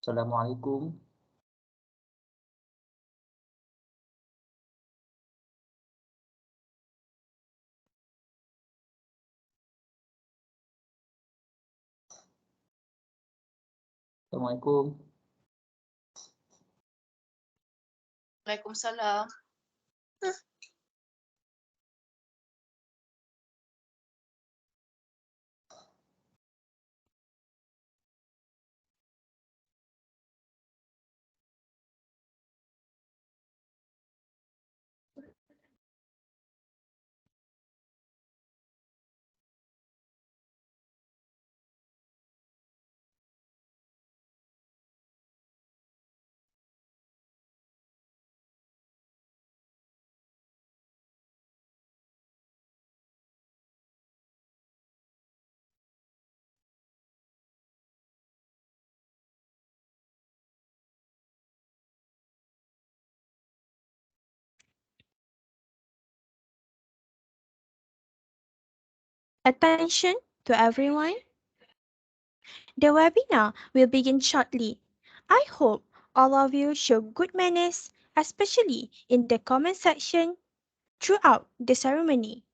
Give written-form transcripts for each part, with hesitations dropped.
Assalamualaikum. Assalamualaikum. Waalaikumsalam. Attention to everyone. The webinar will begin shortly. I hope all of you show good manners, especially in the comment section throughout the ceremony.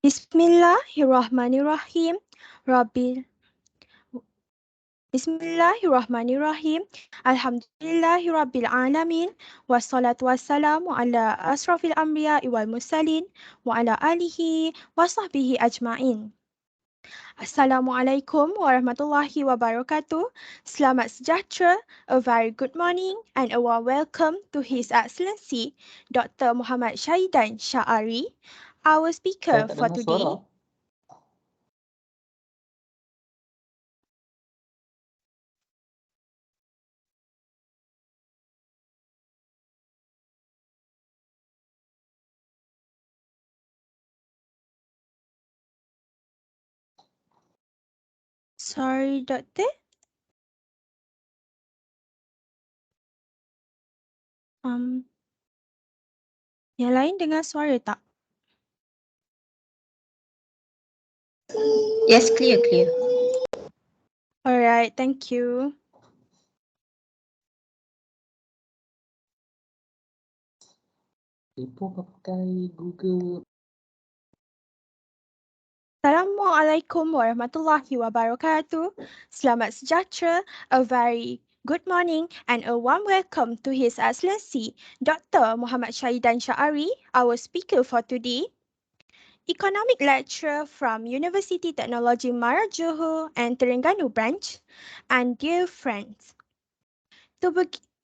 Bismillahirrahmanirrahim. Bismillahirrahmanirrahim. Alhamdulillahirabbil alamin. Wassalatu wassalamu ala asrafil anbiya wal mursalin wa ala alihi wa sahbihi ajma'in. Assalamualaikum warahmatullahi wabarakatuh. Selamat sejahtera, a very good morning and a warm welcome to His Excellency Dr. Muhammad Syahidan Sya'ari, our Saya speaker tak for dengar today. suara. Sorry, Doctor. Yang lain dengar suara tak? Yes, clear. Alright, thank you. Ibu pakai Google. Assalamualaikum warahmatullahi wabarakatuh. Selamat sejahtera, a very good morning and a warm welcome to His Excellency Dr. Muhammad Syahidan Sya'ari, our speaker for today. Economic lecturer from University Technology Mara Johor and Terengganu branch. And dear friends, to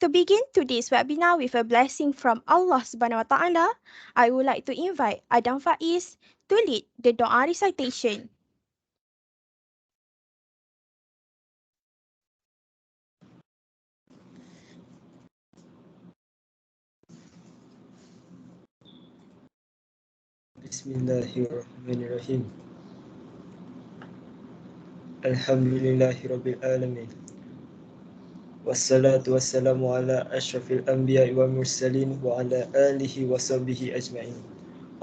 begin today's webinar with a blessing from Allah Subhanahu Wa Taala, I would like to invite Adam Faiz to lead the doa recitation. Bismillahirrahmanirrahim. Alhamdulillahirabbil alamin. Wassalatu wassalamu ala asyrafil anbiya'i wal mursalin wa ala alihi wa sahbihi ajma'in.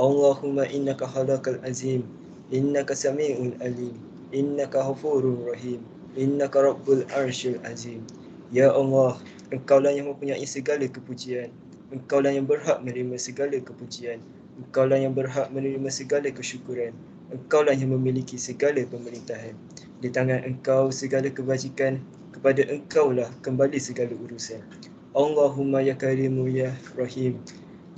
Allahumma innaka khalaqal azim إنك سميع عليم إنك غفور رحيم إنك رب العرش العظيم. Ya Allah, Engkaulah yang mempunyai segala kepujian. Engkaulah yang berhak menerima segala kepujian. Engkaulah yang berhak menerima segala kesyukuran. Engkaulah yang memiliki segala pemerintahan. Di tangan Engkau segala kebajikan, kepada Engkaulah kembali segala urusan. Allahumma ya Karimu ya Rahim.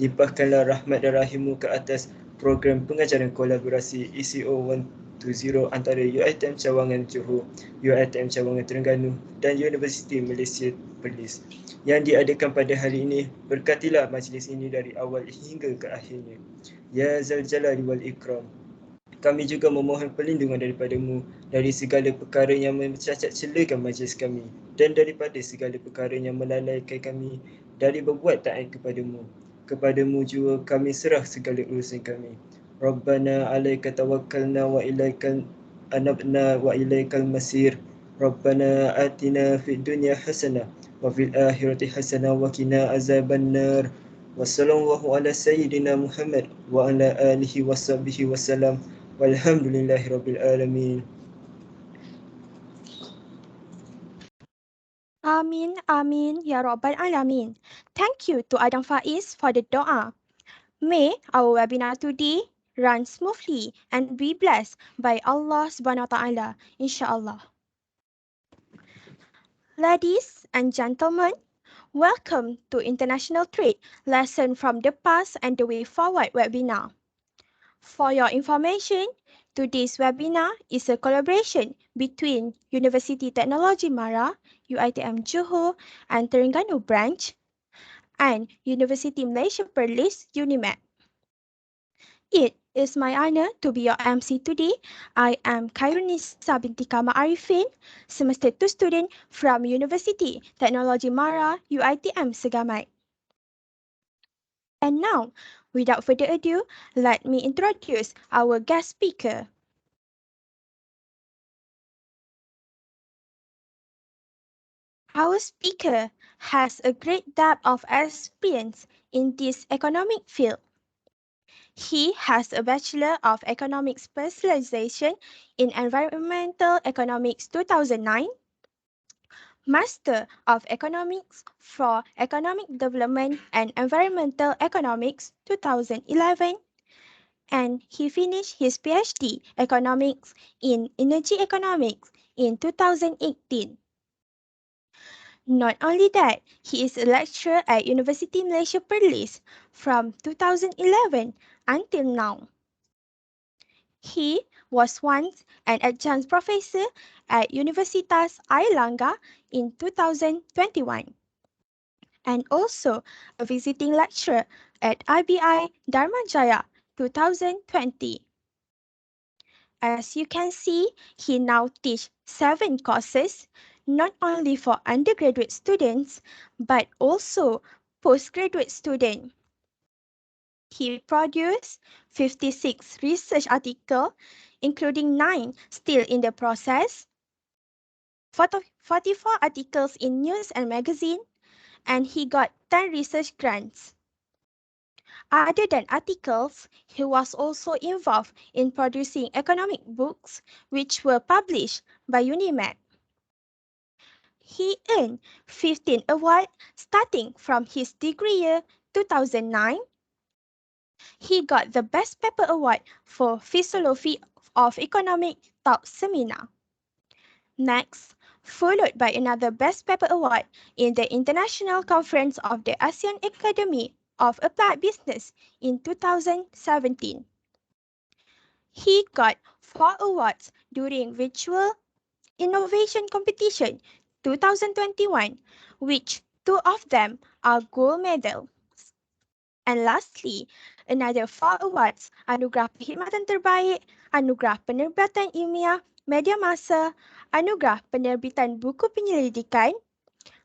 Limpahkanlah rahmat dan rahimmu ke atas program pengajaran kolaborasi ECO120 antara UiTM Cawangan Johor, UiTM Cawangan Terengganu dan Universiti Malaysia Perlis yang diadakan pada hari ini. Berkatilah majlis ini dari awal hingga ke akhirnya. Ya Zal Jalali wal Ikram. Kami juga memohon perlindungan daripada-Mu dari segala perkara yang mencacat celakan majlis kami dan daripada segala perkara yang melalaikan kami dari berbuat taat kepada-Mu. Kepada-Mu juga kami serah segala urusan kami. Rabbana alaika tawakkalna wa ilaikal anabna wa ilaikal masir. Rabbana atina fid dunya hasanah wa fil akhirati hasanah wa qina azabannar. Wassallallahu ala sayyidina Muhammad wa ala alihi wa sahbihi wasallam. Walhamdulillahi alamin. Amin, amin, ya Rabbal Alamin. Thank you to Adam Faiz for the doa. May our webinar today run smoothly and be blessed by Allah Subhanahu Wa Taala, insyaAllah. Ladies and gentlemen, welcome to International Trade Lesson from the Past and the Way Forward webinar. For your information, today's webinar is a collaboration between University Technology Mara, UiTM Johor and Terengganu branch, and University Malaysia Perlis, UniMAO. It is my honor to be your MC today. I am Khairunisa binti Kamal Arifin, Semester 2 student from University Technology Mara, UiTM Segamai. And now, without further ado, let me introduce our guest speaker. Our speaker has a great depth of experience in this economic field. He has a Bachelor of Economics specialization in Environmental Economics 2009, Master of Economics for Economic Development and Environmental Economics 2011, and he finished his PhD Economics in Energy Economics in 2018. Not only that, he is a lecturer at University Malaysia Perlis from 2011 until now. He was once an adjunct professor at Universitas Airlangga in 2021 and also a visiting lecturer at IBI Dharmajaya 2020. As you can see, he now teaches 7 courses, not only for undergraduate students, but also postgraduate students. He produced 56 research articles, including 9 still in the process, 44 articles in news and magazine, and he got 10 research grants. Other than articles, he was also involved in producing economic books, which were published by UniMAO. He earned 15 awards starting from his degree year 2009. He got the Best Paper Award for Philosophy of Economic Talk Seminar. Next, followed by another Best Paper Award in the International Conference of the ASEAN Academy of Applied Business in 2017. He got 4 awards during Virtual Innovation Competition 2021, which 2 of them are gold medals. And lastly, another 4 awards, Anugerah Perkhidmatan Terbaik, Anugerah Penerbitan Ilmiah Media Massa, Anugerah Penerbitan Buku Penyelidikan,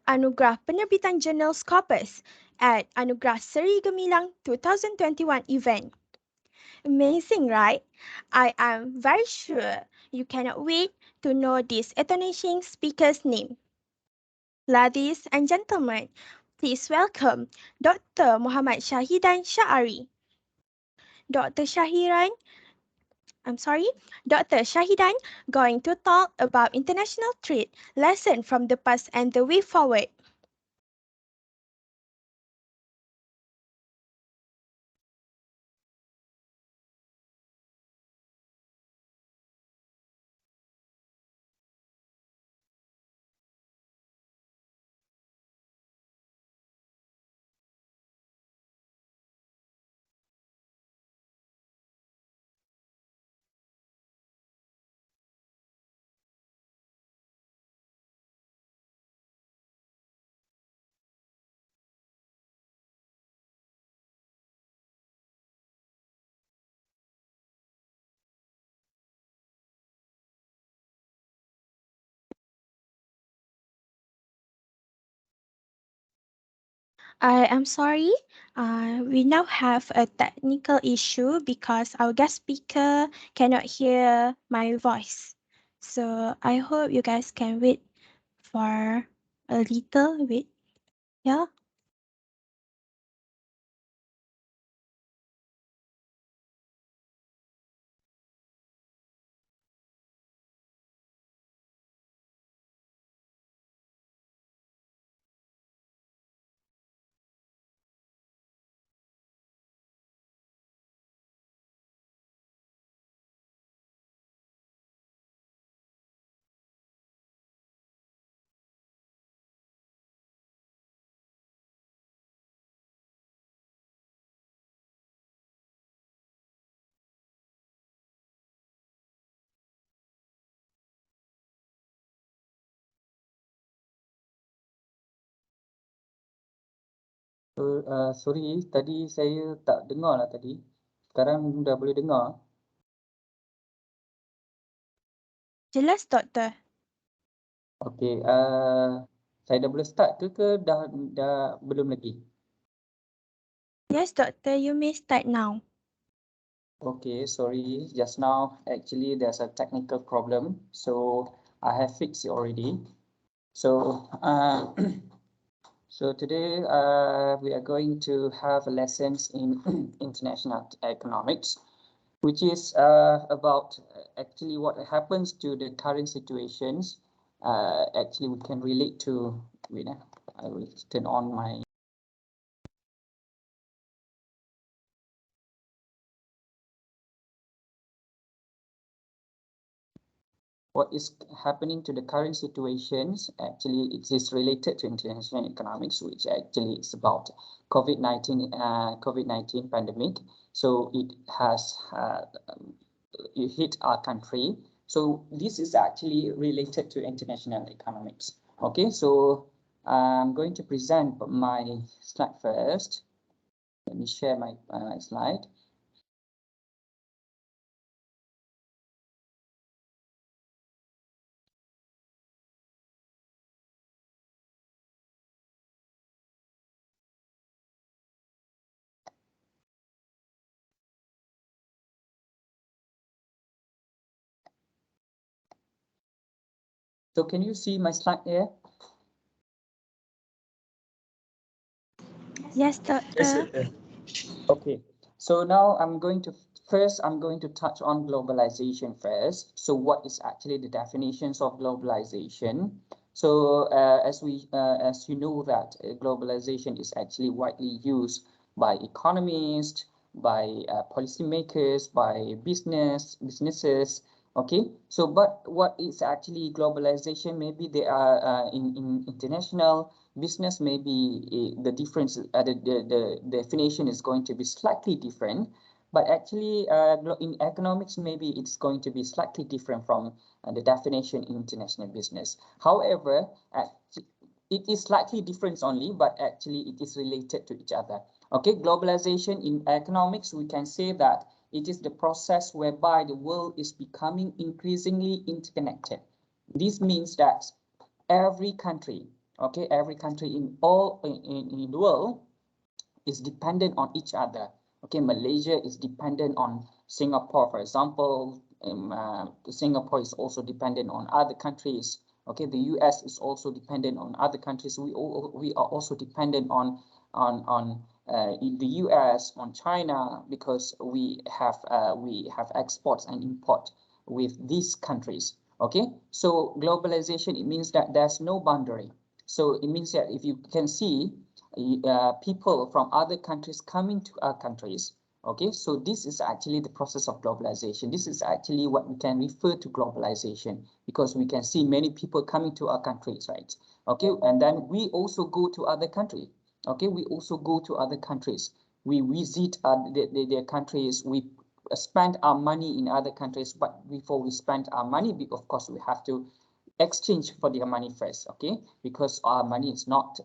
Anugerah Penerbitan Jurnal Scopus at Anugerah Seri Gemilang 2021 event. Amazing, right? I am very sure you cannot wait to know this astonishing speaker's name. Ladies and gentlemen, please welcome Dr. Muhammad Shahidan Sya'ari. Dr. Shahiran Dr. Shahidan going to talk about international trade, lesson from the past and the way forward. I am sorry. We now have a technical issue because our guest speaker cannot hear my voice. So I hope you guys can wait for a little bit. Yeah. Sorry, tadi saya tak dengar lah tadi. Sekarang dah boleh dengar. Jelas, Doktor. Okey, saya dah boleh start ke dah belum lagi? Yes, Doctor, you may start now. Okay, sorry, just now actually there's a technical problem, so I have fixed it already. So so today we are going to have lessons in international economics, which is about actually what happens to the current situations. Actually, we can relate to. Wait, I will turn on my. What is happening to the current situations, actually it is related to international economics, which actually is about COVID-19 pandemic. So it has it hit our country. So this is actually related to international economics. Okay, so I'm going to present my slide first. Let me share my slide. So can you see my slide here? Yes, Doctor. Yes, Okay, so now I'm going to touch on globalization first. So what is actually the definitions of globalization? So as you know that globalization is actually widely used by economists, by policymakers, by businesses. Okay, so but what is actually globalization? Maybe they are in international business, maybe the difference, the definition is going to be slightly different, but actually in economics, maybe it's going to be slightly different from the definition in international business. However, it is slightly different only, but actually it is related to each other. Okay, globalization in economics, we can say that it is the process whereby the world is becoming increasingly interconnected. This means that every country, okay, every country in the world is dependent on each other. Okay, Malaysia is dependent on Singapore, for example. Singapore is also dependent on other countries. Okay, the US is also dependent on other countries. We are also dependent on in the US, on China, because we have exports and import with these countries. Okay, so globalization, it means that there's no boundary. So it means that if you can see people from other countries coming to our countries. Okay, so this is actually the process of globalization. This is actually what we can refer to globalization, because we can see many people coming to our countries, right? Okay, and then we also go to other countries. Okay, we also go to other countries. We visit their countries. We spend our money in other countries, but before we spend our money, of course, we have to exchange for their money first. Okay, because our money is not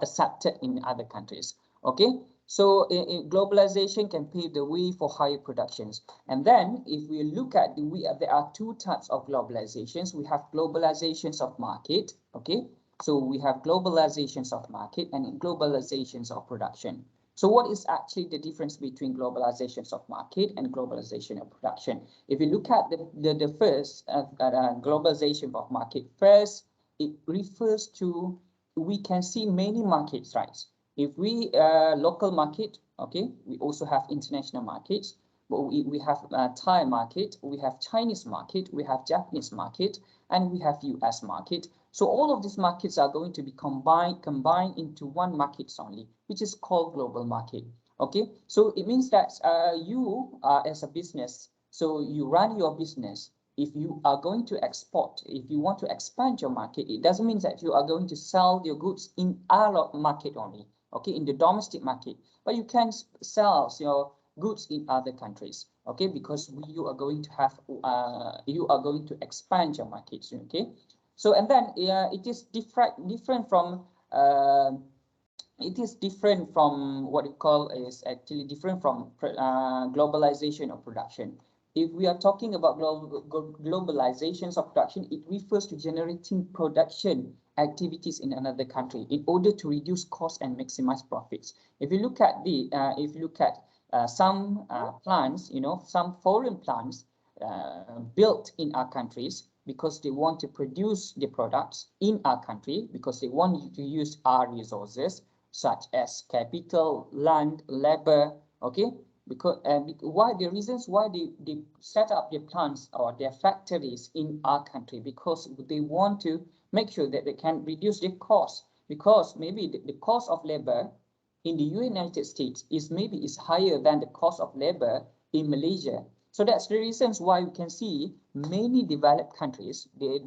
accepted in other countries. Okay, so globalization can pave the way for higher productions. And then if we look at there are two types of globalizations. We have globalizations of market. Okay, so we have globalizations of market and globalizations of production. So what is actually the difference between globalizations of market and globalization of production? If you look at the first globalization of market, first, it refers to, we can see many markets, right? If we local market, okay, we also have international markets, but we have Thai market, we have Chinese market, we have Japanese market, and we have US market. So all of these markets are going to be combined into one market only, which is called global market. Okay, so it means that you as a business, so you run your business. If you are going to export, if you want to expand your market, it doesn't mean that you are going to sell your goods in our market only, okay, in the domestic market, but you can sell your goods in other countries, okay, because you are going to have you are going to expand your markets, okay. So and then it is different from what you call is actually different from globalization of production. If we are talking about globalizations of production, it refers to generating production activities in another country in order to reduce costs and maximize profits. If you look at some plants, some foreign plants built in our countries because they want to produce the products in our country, because they want to use our resources such as capital, land, labor, okay. Because why the reasons why they set up their plants or their factories in our country, because they want to make sure that they can reduce their costs, because maybe the cost of labor in the United States is higher than the cost of labor in Malaysia. So that's the reasons why we can see many developed countries they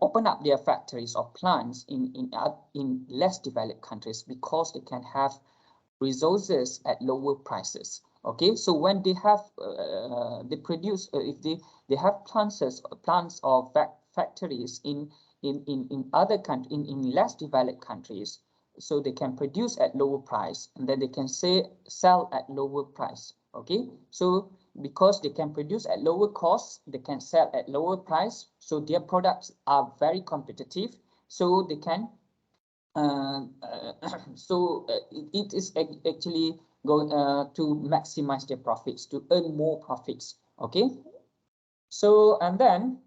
open up their factories or plants in less developed countries, because they can have resources at lower prices. Okay, so when they have they produce if they have plants or factories in other countries, in less developed countries, so they can produce at lower price, and then they can sell at lower price. Okay, so because they can produce at lower costs, they can sell at lower price, so their products are very competitive, so they can it is actually going to maximize their profits, to earn more profits. Okay, so and then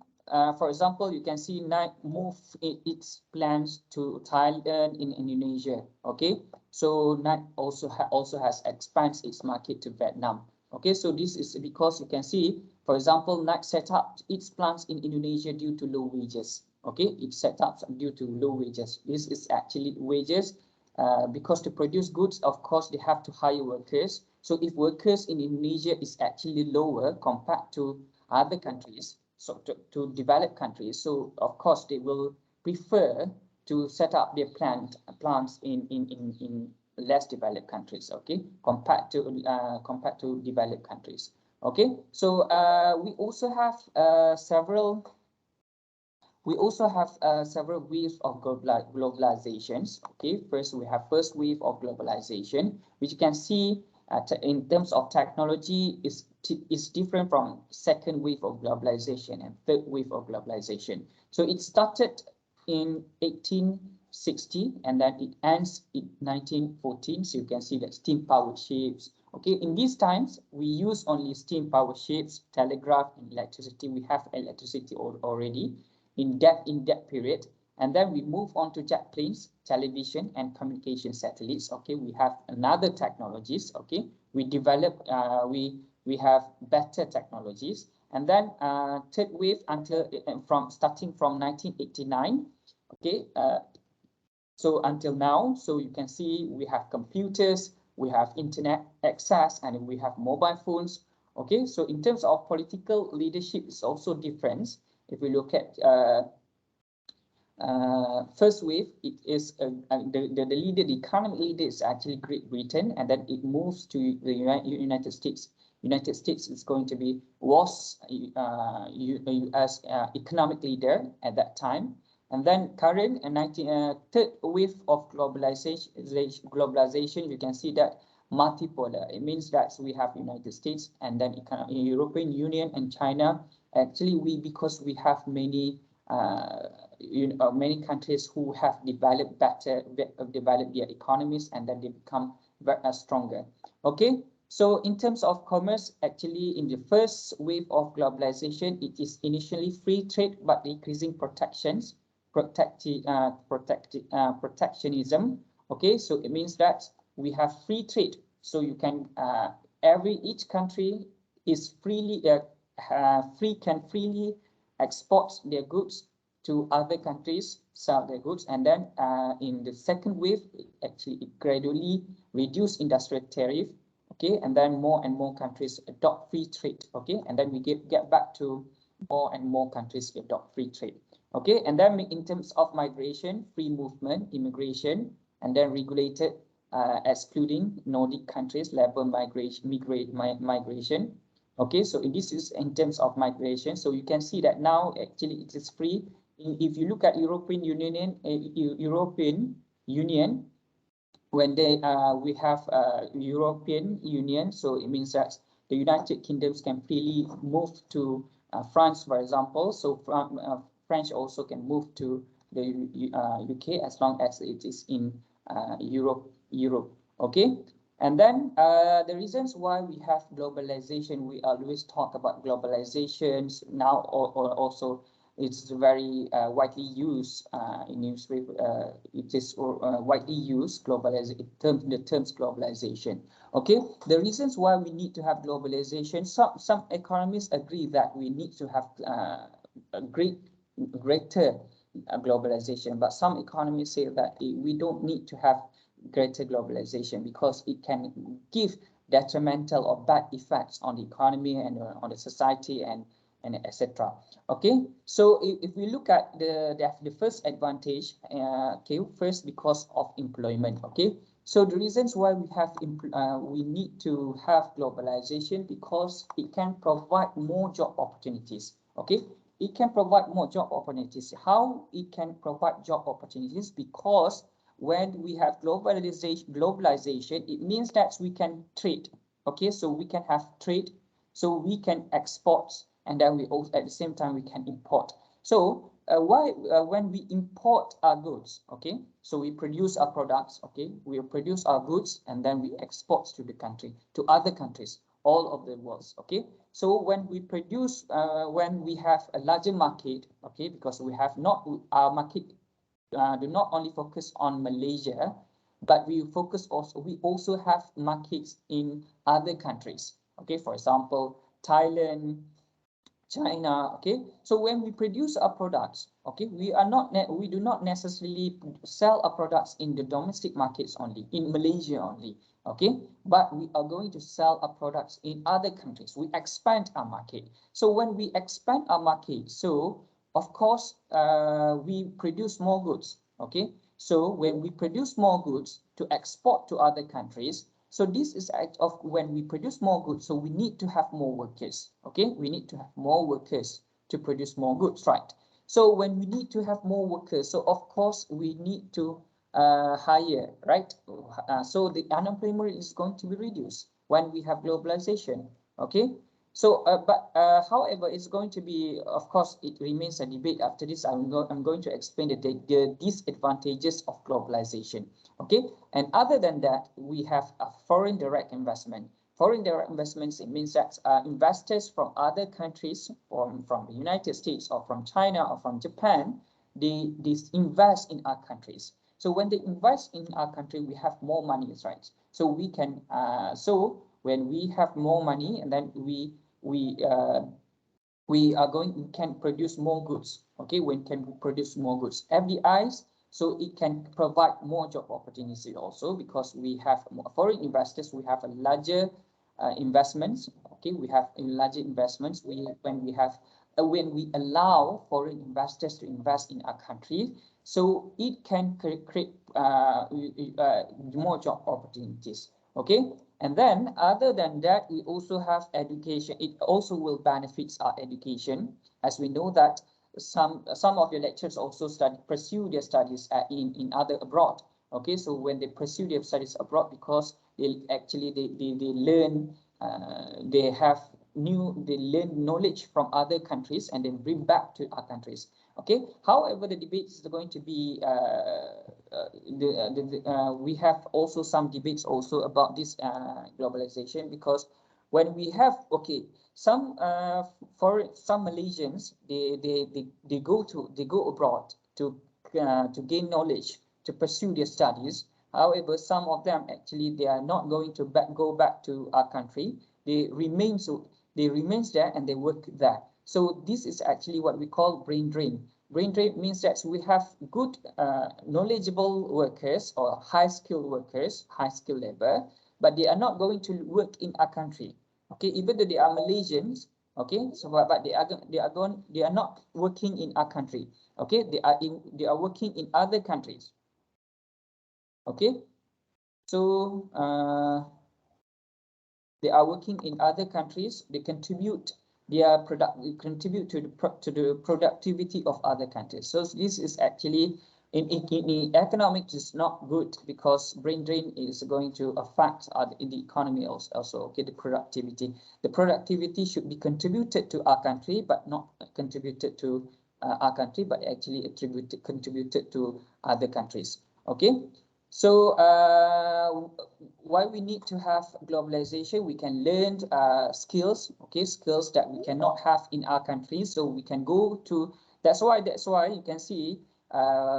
for example, you can see Nike move its plans to Thailand, in Indonesia. Okay, so Nike also has expanded its market to Vietnam. Okay, so this is because you can see, for example, Nike set up its plants in Indonesia due to low wages. Okay, it's set up due to low wages. This is actually wages because to produce goods, of course, they have to hire workers. So if workers in Indonesia is actually lower compared to other countries, so to developed countries, so of course they will prefer to set up their plants in less developed countries. Okay, compared to developed countries. Okay, so we also have several waves of globalizations. Okay, first we have first wave of globalization, which you can see in terms of technology is different from second wave of globalization and third wave of globalization. So it started in 1860 and then it ends in 1914. So you can see that steam powered ships. Okay, in these times we use only steam powered ships, telegraph, and electricity. We have electricity already in that period. And then we move on to jet planes, television, and communication satellites. Okay, we have another technologies. Okay, we develop, we have better technologies. And then third wave until starting from 1989. Okay, so until now, so you can see we have computers, we have internet access, and we have mobile phones. Okay, so in terms of political leadership, it's also different. If we look at first wave, it is the leader, the current leader is actually Great Britain, and then it moves to the United States. United States is going to be US economic leader at that time. And then current third wave of globalization, you can see that multipolar. It means that we have United States and then European Union and China. Actually, because we have many many countries who have developed developed their economies, and then they become stronger. Okay, so in terms of commerce, actually in the first wave of globalization, it is initially free trade but decreasing protectionism. Okay, so it means that we have free trade, so you can each country is freely can freely export their goods to other countries, sell their goods. And then in the second wave, it gradually reduce industrial tariff. Okay, and then more and more countries adopt free trade. Okay, and then we get back to more and more countries adopt free trade. Okay, and then in terms of migration, free movement, immigration, and then regulated, excluding Nordic countries, labor migration. Okay, so this is in terms of migration. So you can see that now actually it is free. If you look at European Union, when we have European Union, so it means that the United Kingdoms can freely move to France, for example. So French also can move to the UK as long as it is in Europe. Okay, and then the reasons why we have globalization, we always talk about globalizations now, or also it's very widely used in newspaper. It is widely used, the terms globalization. Okay, the reasons why we need to have globalization, some economists agree that we need to have a greater globalization, but some economists say that we don't need to have greater globalization because it can give detrimental or bad effects on the economy and on the society and etc. Okay, so if we look at the first advantage, okay, first because of employment. Okay, so the reasons why we need to have globalization, because it can provide more job opportunities. Okay, it can provide more job opportunities. How it can provide job opportunities? Because when we have globalization, it means that we can trade. Okay, so we can have trade, so we can export, and then we also at the same time we can import. So when we import our goods, okay, so we produce our products, okay, we produce our goods and then we export to the country, to other countries, all of the world. Okay, so when we produce, when we have a larger market, okay, because we have not our market do not only focus on Malaysia, but we also have markets in other countries. Okay, for example, Thailand, China. Okay, so when we produce our products, okay, we do not necessarily sell our products in the domestic markets only, in Malaysia only. Okay, but we are going to sell our products in other countries. We expand our market. So when we expand our market, so of course we produce more goods. Okay, so when we produce more goods to export to other countries, so this is of when we produce more goods, so we need to have more workers. Okay, we need to have more workers to produce more goods, right? So when we need to have more workers, so of course we need to hire, right? So the unemployment rate is going to be reduced when we have globalization. Okay, so however, it's going to be, of course, it remains a debate. After this, I'm going to explain the disadvantages of globalization. Okay, and other than that, we have a foreign direct investment. Foreign direct investments, it means that investors from other countries, or from the United States, or from China, or from Japan, they invest in our countries. So when they invest in our country, we have more money, right? So we can so when we have more money, and then we can produce more goods. Okay, when can produce more goods, FDIs, so it can provide more job opportunity also, because we have more foreign investors, we have a larger investments. Okay, we have larger investments. When we allow foreign investors to invest in our country, so it can create more job opportunities. Okay, and then other than that, we also have education. It also will benefit our education, as we know that some of your lecturers also pursue their studies in other abroad. Okay, so when they pursue their studies abroad, because they learn, they learn knowledge from other countries and then bring back to our countries. Okay, however, the debate is going to be we have also some debates also about this globalization, because when we have some Malaysians, they go abroad to gain knowledge, to pursue their studies. However, some of them actually they are not going to go back to our country. They remain there and they work there. So this is actually what we call brain drain. Brain drain means that we have good knowledgeable workers or high-skilled workers, high-skilled labor, but they are not going to work in our country. Okay, even though they are Malaysians, okay, so but they are not working in our country. Okay, they are working in other countries. Okay, so they are working in other countries. They contribute contribute to the productivity of other countries. So this is actually in economics is not good, because brain drain is going to affect in the economy also. Okay, the productivity should be contributed to our country, but not contributed to our country, but actually contributed to other countries. Okay. So why we need to have globalization? We can learn skills, okay, skills that we cannot have in our country. So we can go to. That's why you can see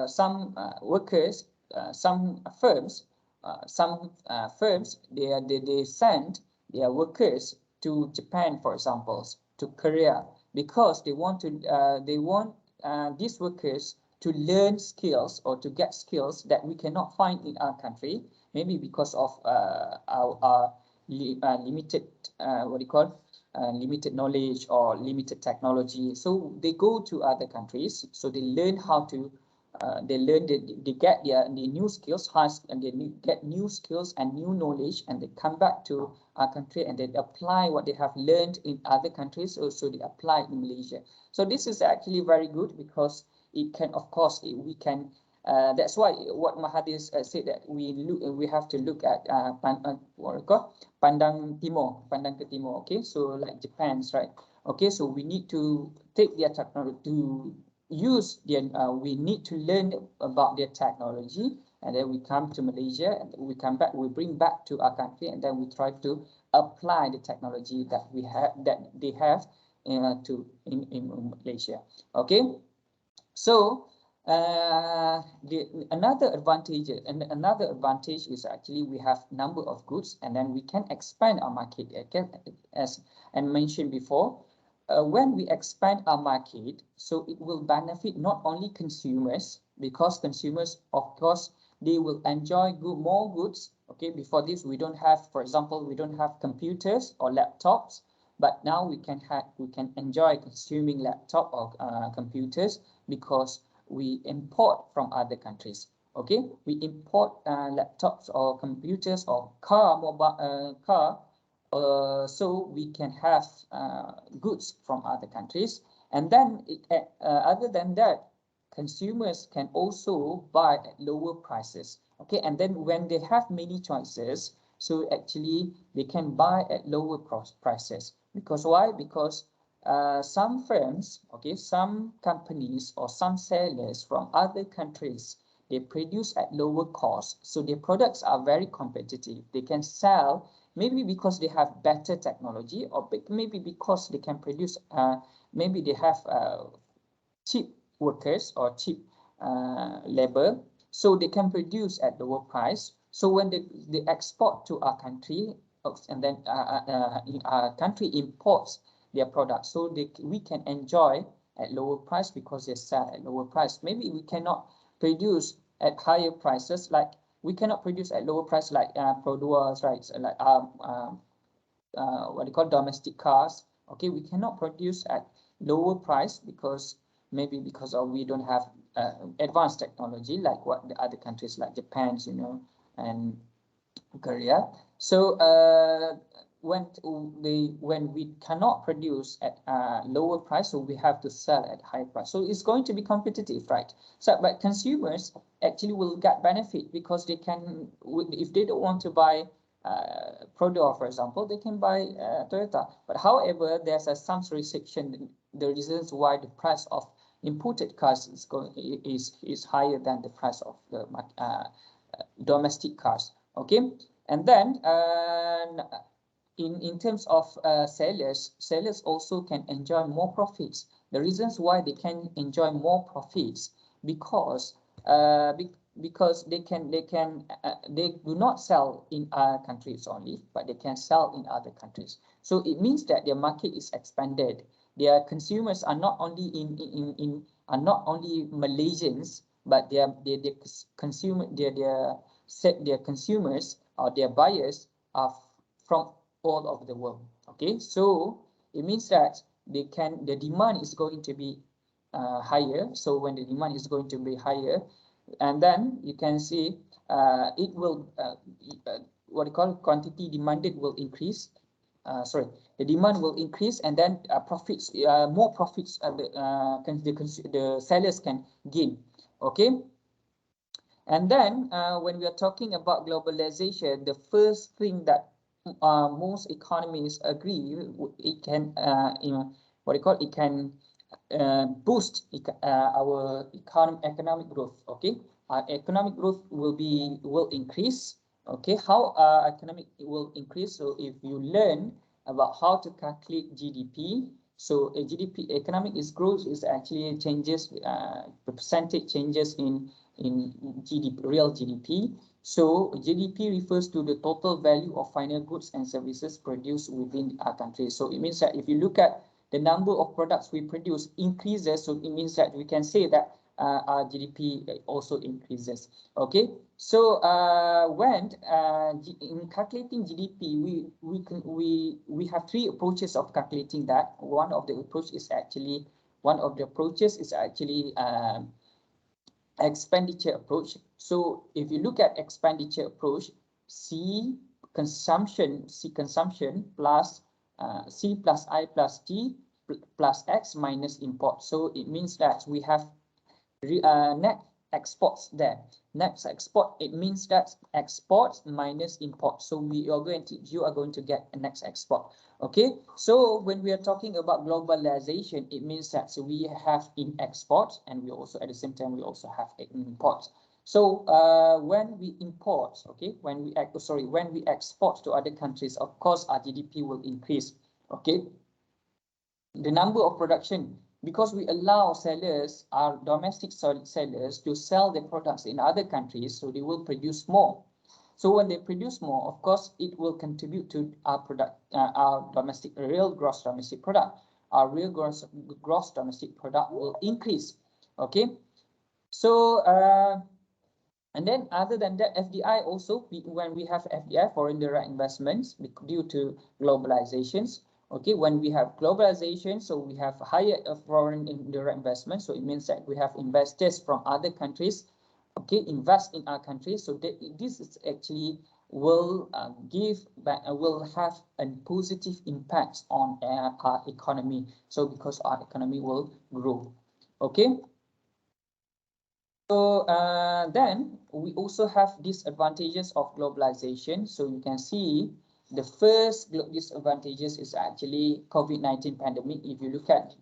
some workers, some firms, they send their workers to Japan, for example, to Korea, because they want these workers to learn skills or to get skills that we cannot find in our country, maybe because of our limited limited knowledge or limited technology. So they go to other countries, so they learn how to they get their new skills, and they get new skills and new knowledge, and they come back to our country and they apply what they have learned in other countries. Also they apply in Malaysia. So this is actually very good, because it can, of course, we can. That's why what Mahathir said, that we have to look at pandang ke timur. Okay, so like Japan's, right? Okay, so we need to take their technology, to use their. We need to learn about their technology, and then we come to Malaysia, and we come back, we bring back to our country, and then we try to apply the technology that we have, that they have, in Malaysia. Okay. So another advantage is actually we have number of goods, and then we can expand our market. As I mentioned before, when we expand our market, so it will benefit not only consumers, because consumers, of course, they will enjoy more goods. Okay, before this we don't have, for example, we don't have computers or laptops, but now we can enjoy consuming laptop or computers, because we import from other countries. Okay, we import laptops or computers or car, so we can have goods from other countries. And then other than that, consumers can also buy at lower prices. Okay, and then when they have many choices, so actually they can buy at lower prices. Because why? Because some firms, okay, some companies or some sellers from other countries, they produce at lower cost, so their products are very competitive. They can sell, maybe because they have better technology, or maybe because they can produce, maybe they have cheap workers or cheap labor, so they can produce at lower price. So when they export to our country, and then our country imports their products, so we can enjoy at lower price because they sell at lower price. Maybe we cannot produce at higher prices, like we cannot produce at lower price like products, right? So like what you call domestic cars. Okay, we cannot produce at lower price because maybe because of we don't have advanced technology like what the other countries like Japan, you know, and Korea. So when we cannot produce at lower price, so we have to sell at high price. So it's going to be competitive, right? So but consumers actually will get benefit because they can, if they don't want to buy Prodor, for example, they can buy Toyota. But however, there's some restriction. The reasons why the price of imported cars is higher than the price of the domestic cars. Okay, and then in terms of sellers also can enjoy more profits. The reasons why they can enjoy more profits because they do not sell in our countries only, but they can sell in other countries. So it means that their market is expanded. Their consumers are not only Malaysians, but their consumers or their buyers are from all over the world. Okay, so it means that the demand is going to be higher. So when the demand is going to be higher, and then you can see it will what you call quantity demanded will increase. The demand will increase, and then profits, more profits the sellers can gain. Okay, and then when we are talking about globalization, the first thing that most economists agree, it can it can boost our economic growth. Okay, our economic growth will increase. Okay, how economic will increase? So if you learn about how to calculate GDP, so a GDP economic growth is actually changes the percentage changes in GDP, real GDP. So GDP refers to the total value of final goods and services produced within our country. So it means that if you look at the number of products we produce increases, so it means that we can say that our GDP also increases. Okay, so when in calculating GDP, we have three approaches of calculating that. One of the approaches is actually expenditure approach. So if you look at expenditure approach, C consumption plus C plus I plus T plus X minus import. So it means that we have net exports there. Net export, it means that export minus import. So you are going to get a net export. Okay, so when we are talking about globalization, it means that we have in export, and we also at the same time we also have in import. So when we import, okay, when we export to other countries, of course our GDP will increase. Okay, the number of production, because we allow sellers, our domestic sellers, to sell their products in other countries, so they will produce more. So when they produce more, of course, it will contribute to our product, our real gross domestic product. Our real gross domestic product will increase. Okay, so and then other than that, FDI also, when we have FDI, foreign direct investments, due to globalizations. Okay, when we have globalization, so we have higher foreign direct investment. So it means that we have investors from other countries, okay, invest in our country. So this is actually will have a positive impact on our economy. So because our economy will grow. Okay. So then we also have disadvantages of globalization. So you can see the first disadvantages is actually COVID-19 pandemic. If you look at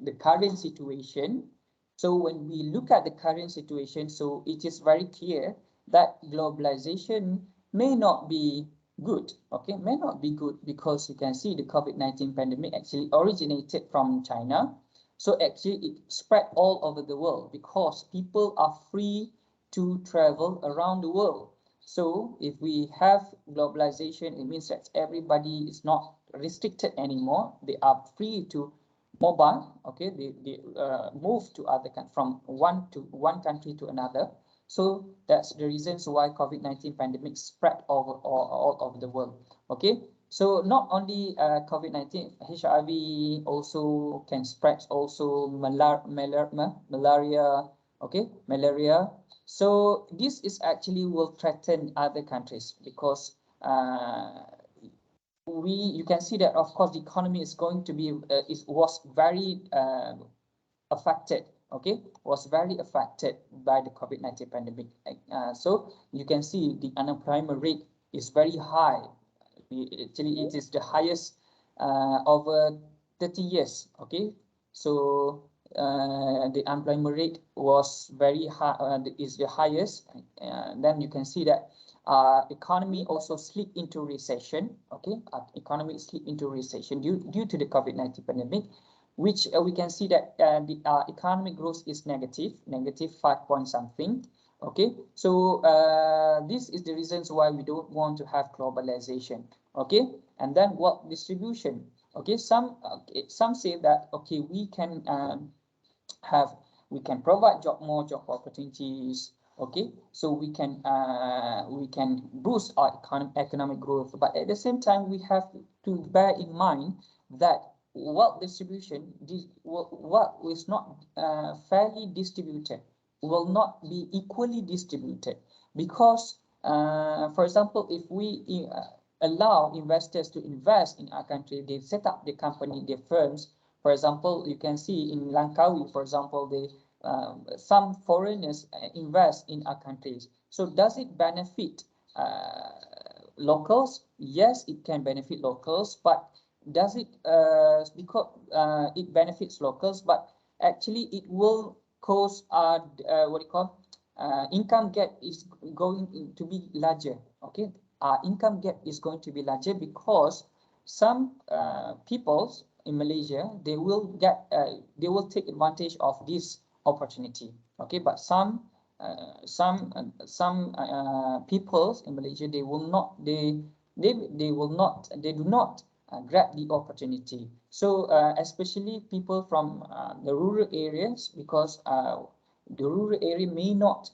the current situation, so when we look at the current situation, so it is very clear that globalization may not be good. Okay, may not be good because you can see the COVID-19 pandemic actually originated from China. So actually it spread all over the world because people are free to travel around the world. So if we have globalization, it means that everybody is not restricted anymore. They are free to mobile. Okay, they move to other from one country to another. So that's the reasons why COVID-19 pandemic spread all over the world. Okay, so not only COVID-19, HIV also can spread also malaria. Okay, malaria. So this is actually will threaten other countries because you can see that of course the economy is going to be was very affected. Okay, was very affected by the COVID-19 pandemic. So you can see the unemployment rate is very high. Actually, it is the highest over 30 years. Okay, so the unemployment rate was very high, is the highest. Then you can see that economy also slipped into recession. Okay, economy slipped into recession due to the COVID-19 pandemic, which we can see that the economic growth is negative 5 point something. Okay, so this is the reasons why we don't want to have globalization. Okay, and then wealth distribution. Okay, some say that okay, we can provide more job opportunities. Okay, so we can boost our economic growth, but at the same time we have to bear in mind that wealth distribution, wealth is not fairly distributed, will not be equally distributed, because for example, if we allow investors to invest in our country, they set up the company, their firms. For example, you can see in Langkawi, for example, some foreigners invest in our countries. So does it benefit locals? Yes, it can benefit locals, but does it because it benefits locals, but actually it will cause income gap is going to be larger. Okay, income gap is going to be larger because some peoples in Malaysia, they will take advantage of this opportunity. Okay, but some peoples in Malaysia, they do not grab the opportunity. So especially people from the rural areas, because the rural area may not,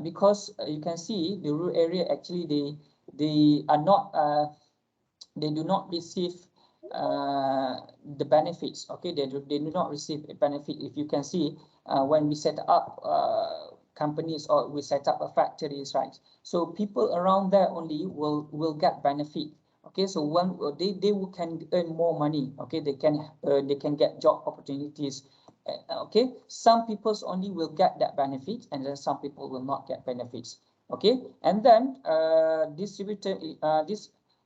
because you can see the rural area actually they are not they do not receive the benefits. Okay, they do not receive a benefit. If you can see when we set up companies or we set up a factories, right? So people around there only will get benefit. Okay, so when they can earn more money. Okay, they can get job opportunities. Okay, some peoples only will get that benefit, and then some people will not get benefits. Okay, and then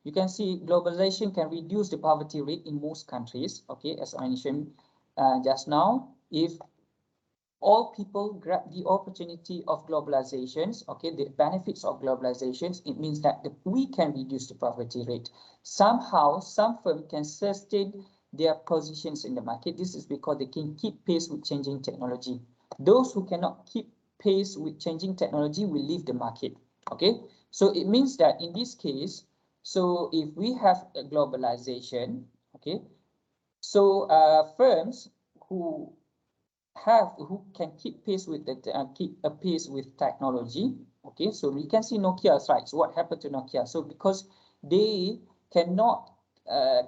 you can see globalization can reduce the poverty rate in most countries. Okay, as I mentioned just now, if all people grab the opportunity of globalizations, okay, the benefits of globalizations, it means that we can reduce the poverty rate. Somehow, some firm can sustain their positions in the market. This is because they can keep pace with changing technology. Those who cannot keep pace with changing technology will leave the market. Okay, so it means that in this case, so if we have a globalization, okay, so firms who can keep pace with technology. Okay, so we can see Nokia, right? So what happened to Nokia? So because they cannot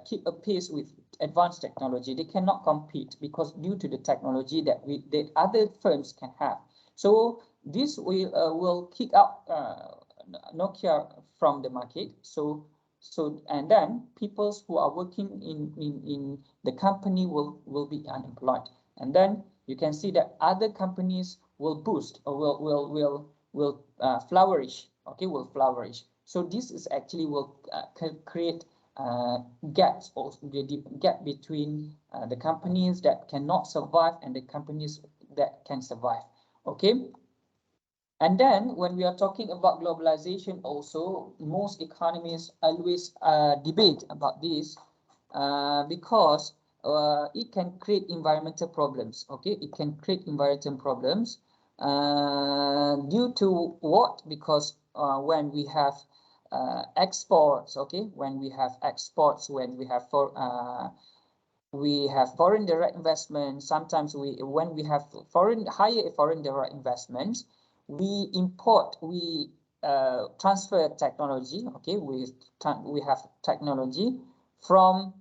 keep a pace with advanced technology, they cannot compete because due to the technology that other firms can have. So this will kick out Nokia from the market. So and then people who are working in the company will be unemployed, and then you can see that other companies will boost or will flourish. Okay, will flourish. So this is actually will create gaps, or the gap between the companies that cannot survive and the companies that can survive. Okay. And then when we are talking about globalization also, most economists always debate about this because it can create environmental problems. Okay, it can create environmental problems due to what? Because when we have exports, okay, when we have exports, when we have foreign direct investment. Sometimes when we have higher foreign direct investments, we transfer technology. Okay, we have technology from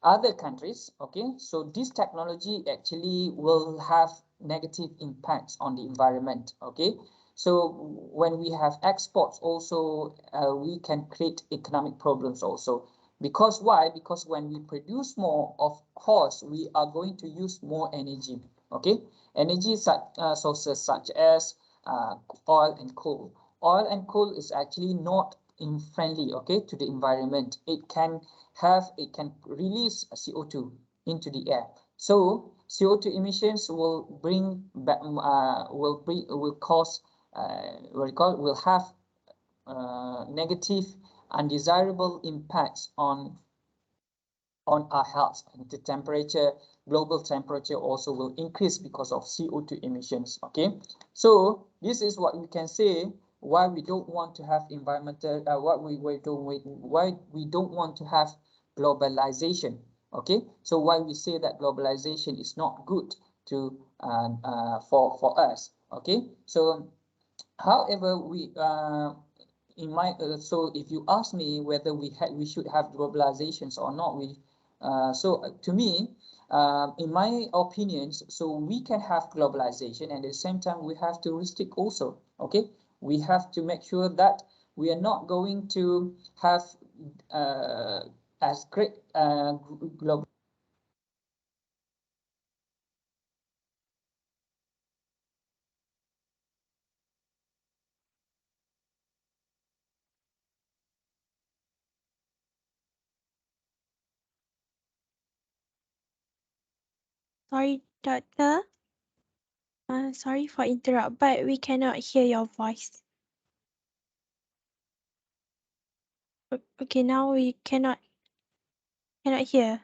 other countries. Okay, so this technology actually will have negative impacts on the environment. Okay, so when we have exports also, we can create economic problems also. Because why? Because when we produce more, of course, we are going to use more energy. Okay, energy sources such as oil and coal. Oil and coal is actually not friendly, okay, to the environment. It can release CO2 into the air. So CO2 emissions will bring back will cause will have negative undesirable impacts on our health. And the temperature, global temperature also will increase because of CO2 emissions. Okay, so this is what we can say why we don't want to have environmental why we don't want to have globalization. Okay, so why we say that globalization is not good to for us. Okay, so however, so if you ask me whether we should have globalizations or not, to me, in my opinions, so we can have globalization, and at the same time we have to restrict also. Okay, we have to make sure that we are not going to have as great global. Sorry, Doctor. Sorry for interrupt, but we cannot hear your voice. Okay, now we cannot hear.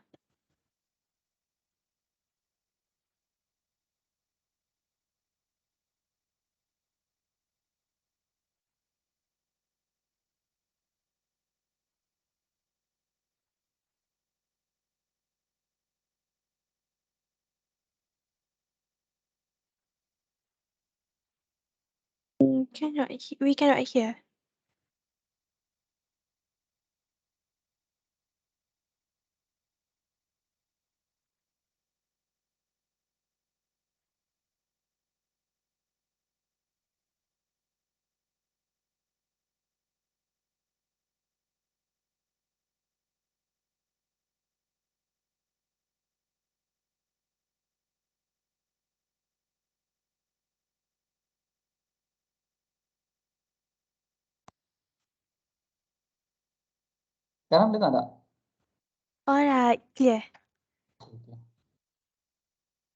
We cannot hear. Sekarang dengar tak? Alright, clear.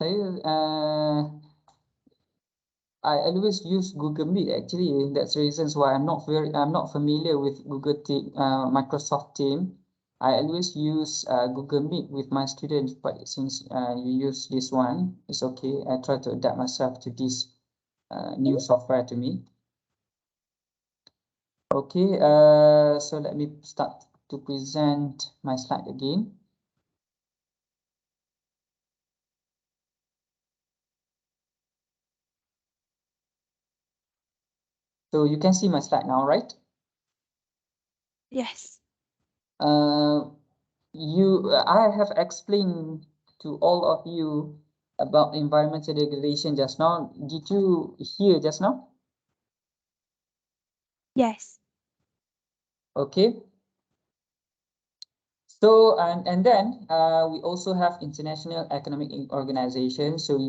Saya I always use Google Meet. Actually, that's the reasons why I'm not familiar with Google Team, Microsoft Team. I always use Google Meet with my students, but since you use this one, it's okay. I try to adapt myself to this new software to me. Okay, so let me start to present my slide again. So you can see my slide now, right? Yes. I have explained to all of you about environmental regulation just now. Did you hear just now? Yes. Okay. So and then we also have international economic organization. So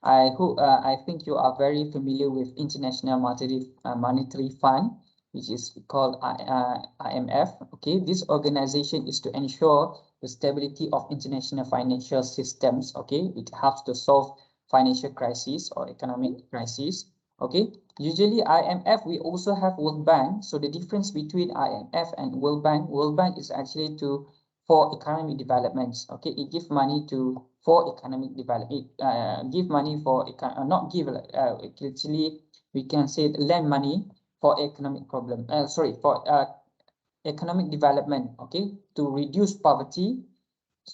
I think you are very familiar with International Monetary Fund, which is called IMF. Okay, this organization is to ensure the stability of international financial systems. Okay, it helps to solve financial crises or economic crises. Okay, usually IMF, we also have World Bank. So the difference between IMF and World Bank is actually to for economic developments. Okay, it gives money for economic development. Give money for not give actually we can say lend money for economic problem. For economic development. Okay, to reduce poverty,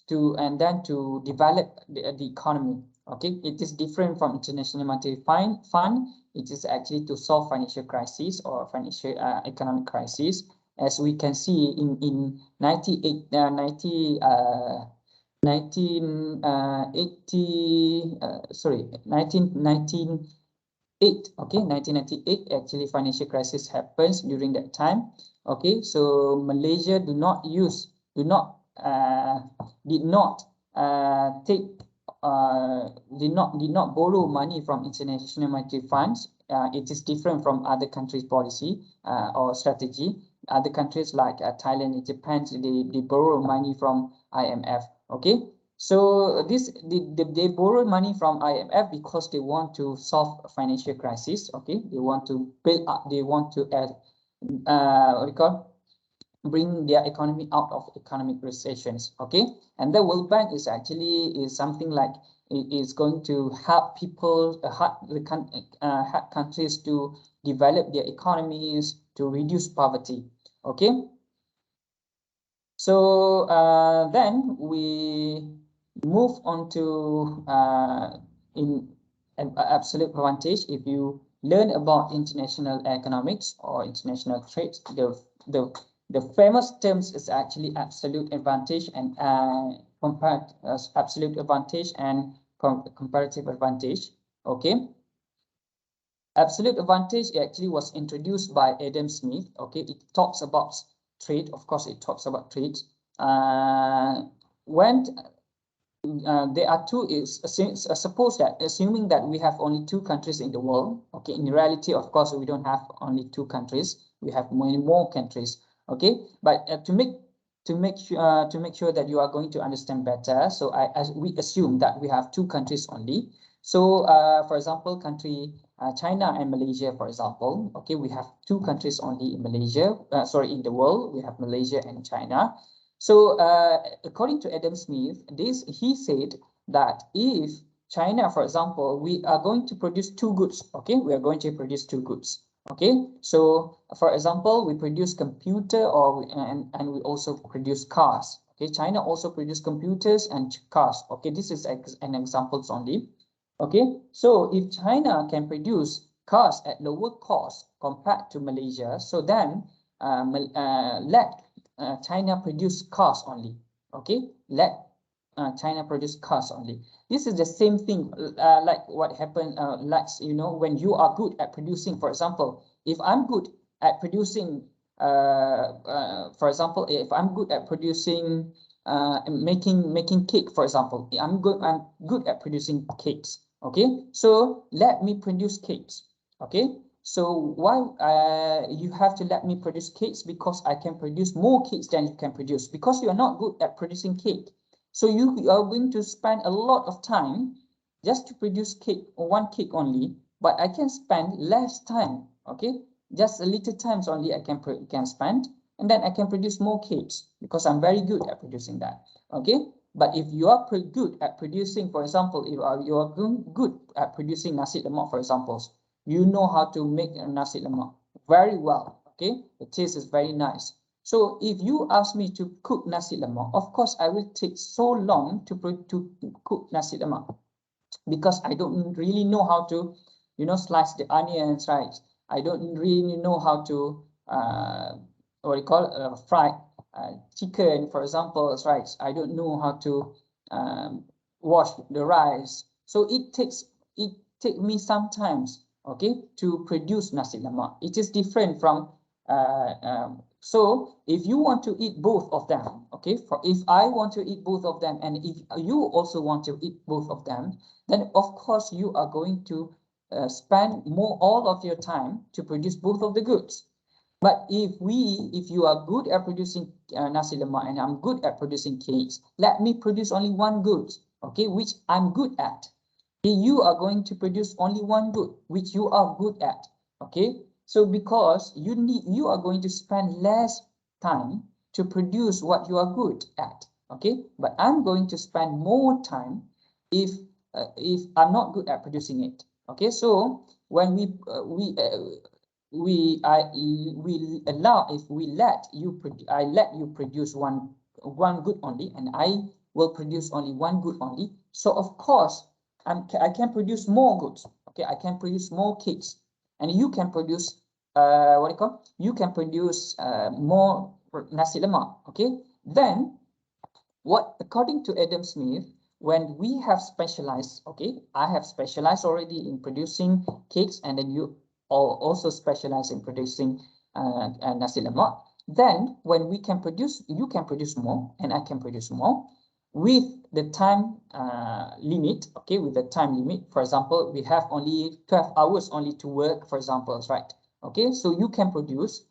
and then to develop the economy. Okay, it is different from International Monetary Fund. It is actually to solve financial crisis or financial economic crisis, as we can see in 1980, sorry, 1998. Okay, 1998 actually financial crisis happens during that time. Okay, so Malaysia did not borrow money from international monetary funds. It is different from other countries' policy or strategy. Other countries like Thailand and Japan, they borrow money from IMF. Okay, so they borrow money from IMF because they want to solve a financial crisis. Okay, they want to build up. They want to bring their economy out of economic recessions. Okay, and the World Bank is something like it is going to help people, help countries to develop their economies, to reduce poverty. Okay, so then we move on to in an absolute advantage. If you learn about international economics or international trade, the famous terms is actually absolute advantage and absolute advantage and comparative advantage. Okay, absolute advantage actually was introduced by Adam Smith. Okay, it talks about trade. Of course, it talks about trade. When there are two, suppose that assuming that we have only two countries in the world. Okay, in reality, of course, we don't have only two countries. We have many more countries. Okay, but to make sure that you are going to understand better, so we assume that we have two countries only. So for example, country China and Malaysia, for example. Okay, we have two countries only in Malaysia. In the world, we have Malaysia and China. So according to Adam Smith, he said that if China, for example, we are going to produce two goods. Okay, we are going to produce two goods. Okay, so for example, we produce computer and we also produce cars. Okay, China also produce computers and cars. Okay, this is an example only. Okay, so if China can produce cars at lower cost compared to Malaysia, so then let China produce cars only. Okay, let China produce cars only. This is the same thing like what happened, when you are good at producing. For example, if I'm good at producing, for example, if I'm good at producing, making cake, for example, I'm good at producing cakes. Okay, so let me produce cakes. Okay, so why you have to let me produce cakes? Because I can produce more cakes than you can produce, because you are not good at producing cake. So you are going to spend a lot of time just to produce cake, or one cake only, but I can spend less time. Okay, just a little times only I can spend, and then I can produce more cakes because I'm very good at producing that. Okay, but if you are good at producing, for example, if you are good at producing nasi lemak, for example, you know how to make a nasi lemak very well. Okay, the taste is very nice. So if you ask me to cook nasi lemak, of course I will take so long to cook nasi lemak, because I don't really know how to, slice the onions, right? I don't really know how to fry chicken, for example, right? I don't know how to wash the rice. So it takes me sometimes, okay, to produce nasi lemak. It is different from so if you want to eat both of them, okay, if I want to eat both of them, and if you also want to eat both of them, then of course you are going to spend all of your time to produce both of the goods. But if you are good at producing nasi lemak and I'm good at producing cakes, let me produce only one good, okay, which I'm good at. Okay, you are going to produce only one good, which you are good at. Okay, so because you are going to spend less time to produce what you are good at. Okay, but I'm going to spend more time if I'm not good at producing it. Okay, so when we let you produce one good only, and I will produce only one good only. So of course, I can produce more goods. Okay, I can produce more cakes, and you can produce you can produce more nasi lemak. Okay, then what, according to Adam Smith, when we have specialized, okay, I have specialized already in producing cakes, and then you also specialize in producing nasi lemak. Then when we can produce, you can produce more and I can produce more with the time limit. Okay, with the time limit, for example, we have only 12 hours only to work, for example, right? Okay, so you can produce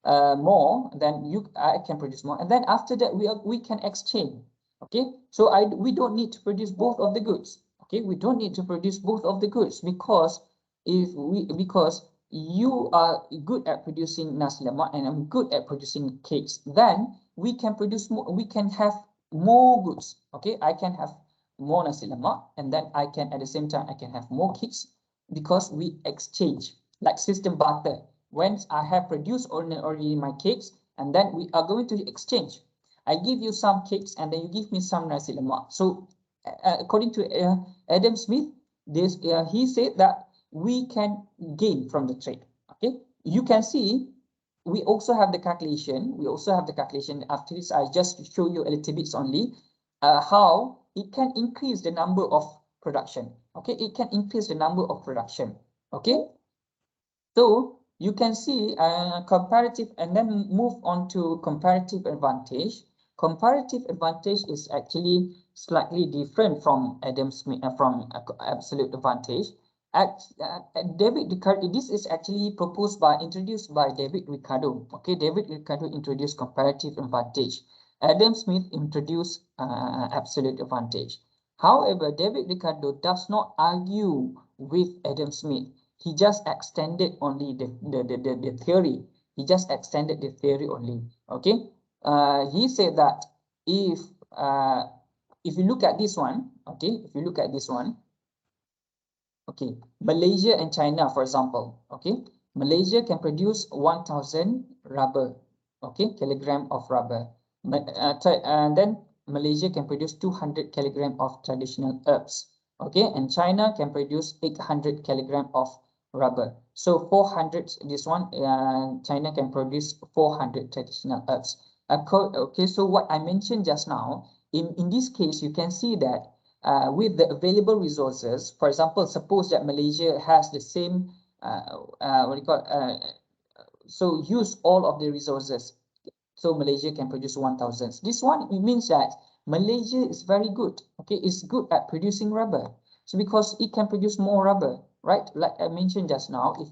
more, then I can produce more, and then after that we can exchange. Okay, so we don't need to produce both of the goods. Okay, we don't need to produce both of the goods, because because you are good at producing nasi lemak and I'm good at producing cakes, then we can produce more, we can have more goods. Okay, I can have more nasi lemak, and then I can, at the same time, I can have more cakes, because we exchange, like system barter. When I have produced already my cakes, and then we are going to exchange. I give you some cakes, and then you give me some nasi lemak. So according to Adam Smith, he said that we can gain from the trade. Okay, you can see we also have the calculation. After this, I just show you a little bit only how it can increase the number of production. Okay, it can increase the number of production. Okay, so you can see comparative, and then move on to comparative advantage. Comparative advantage is actually slightly different from Adam Smith, from absolute advantage. David Ricardo, this is actually introduced by David Ricardo. Okay, David Ricardo introduced comparative advantage. Adam Smith introduced absolute advantage. However, David Ricardo does not argue with Adam Smith. He just extended only the theory. He just extended the theory only. Okay. He said that if you look at this one, okay, if you look at this one, okay, Malaysia and China, for example, okay, Malaysia can produce 1,000 rubber, okay, kilogram of rubber, and then Malaysia can produce 200 kilogram of traditional herbs, okay, and China can produce 800 kilogram of rubber. So 400, this one, China can produce 400 traditional herbs. Okay, so what I mentioned just now, in this case, you can see that with the available resources, for example, suppose that Malaysia has the same, so use all of the resources. So Malaysia can produce 1,000. This one, it means that Malaysia is very good. Okay, it's good at producing rubber. So because it can produce more rubber, right? Like I mentioned just now, if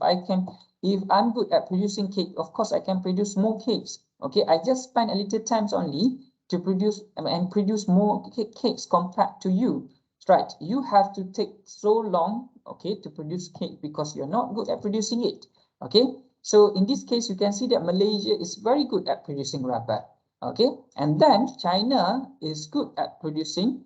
I'm good at producing cake, of course I can produce more cakes. Okay, I just spend a little time only to produce and produce more cakes compared to you, right? You have to take so long, okay, to produce cake because you're not good at producing it. Okay, so in this case, you can see that Malaysia is very good at producing rubber. Okay, and then China is good at producing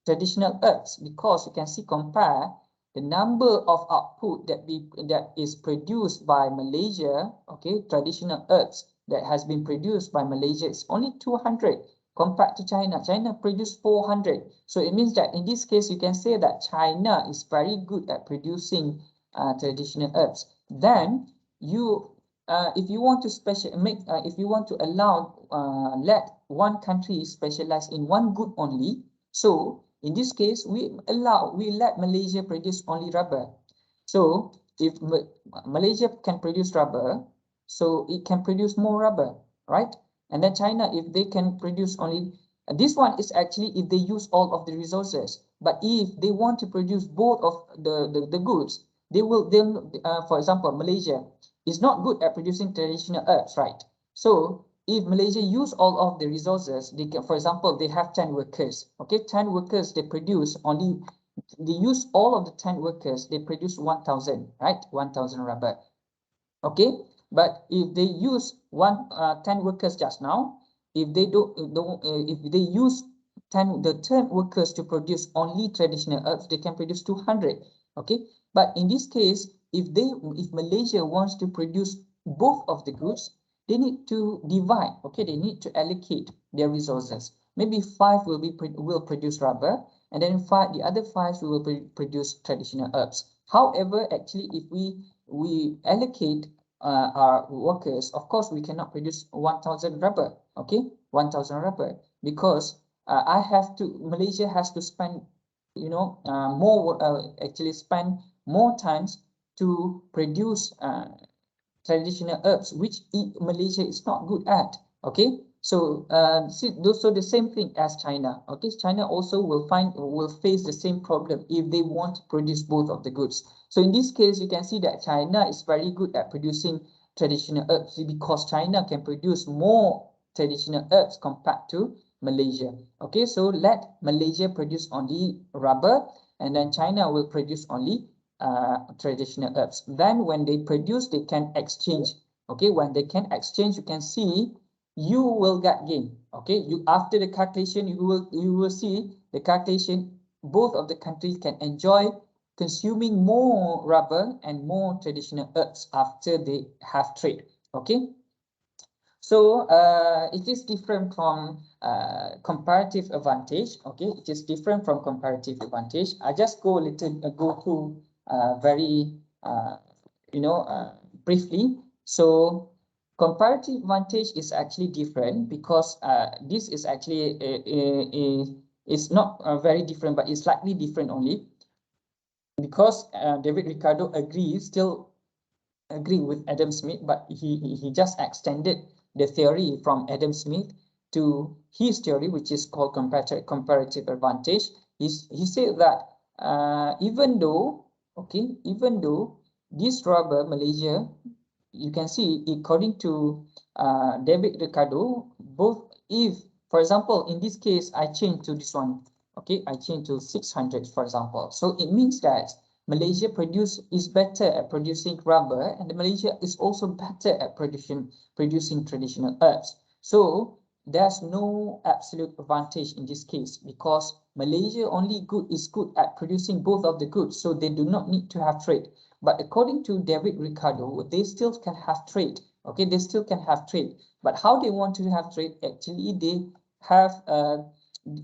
traditional herbs, because you can see, compare the number of output that is produced by Malaysia. Okay, traditional herbs that has been produced by Malaysia is only 200 compared to China. China produced 400. So it means that in this case, you can say that China is very good at producing traditional herbs. Then you, if you want to let one country specialize in one good only, so in this case, we let Malaysia produce only rubber. So if Malaysia can produce rubber, so it can produce more rubber, right? And then China, if they can produce only, this one is actually if they use all of the resources. But if they want to produce both of the goods, they will then, for example, Malaysia is not good at producing traditional herbs, right? So if Malaysia use all of the resources, they can, for example, they have 10 workers. Okay, 10 workers, they produce only, they use all of the 10 workers, they produce 1,000, right? 1,000 rubber. Okay, but if they use 10 workers just now, if they if they use 10 workers to produce only traditional herbs, they can produce 200. Okay, but in this case, if Malaysia wants to produce both of the goods, they need to divide. Okay, they need to allocate their resources. Maybe 5 will produce rubber, and then the other 5 will produce traditional herbs. However, actually, if we allocate our workers, of course, we cannot produce 1,000 rubber. Okay, 1,000 rubber, because Malaysia has to spend, actually spend more times to produce traditional herbs, which Malaysia is not good at. Okay, so also the same thing as China. Okay, China also will face the same problem if they want to produce both of the goods. So in this case, you can see that China is very good at producing traditional herbs because China can produce more traditional herbs compared to Malaysia. Okay, so let Malaysia produce only rubber, and then China will produce only traditional herbs. Then when they produce, they can exchange. Okay, when they can exchange, you can see you will get gain. Okay, after the calculation, you will see the calculation. Both of the countries can enjoy consuming more rubber and more traditional herbs after they have trade. Okay, so it is different from comparative advantage. Okay, it is different from comparative advantage. I just go through very briefly. So comparative advantage is actually different because this is actually it's not very different, but it's slightly different only because David Ricardo still agree with Adam Smith, but he just extended the theory from Adam Smith to his theory, which is called comparative advantage. He said that even though this rubber, Malaysia, you can see, according to David Ricardo, for example, in this case, I change to this one. Okay, I change to 600, for example. So it means that Malaysia is better at producing rubber, and Malaysia is also better at producing traditional herbs. So there's no absolute advantage in this case because Malaysia is good at producing both of the goods, so they do not need to have trade. But according to David Ricardo, they still can have trade. Okay, they still can have trade. But how they want to have trade? Actually, they have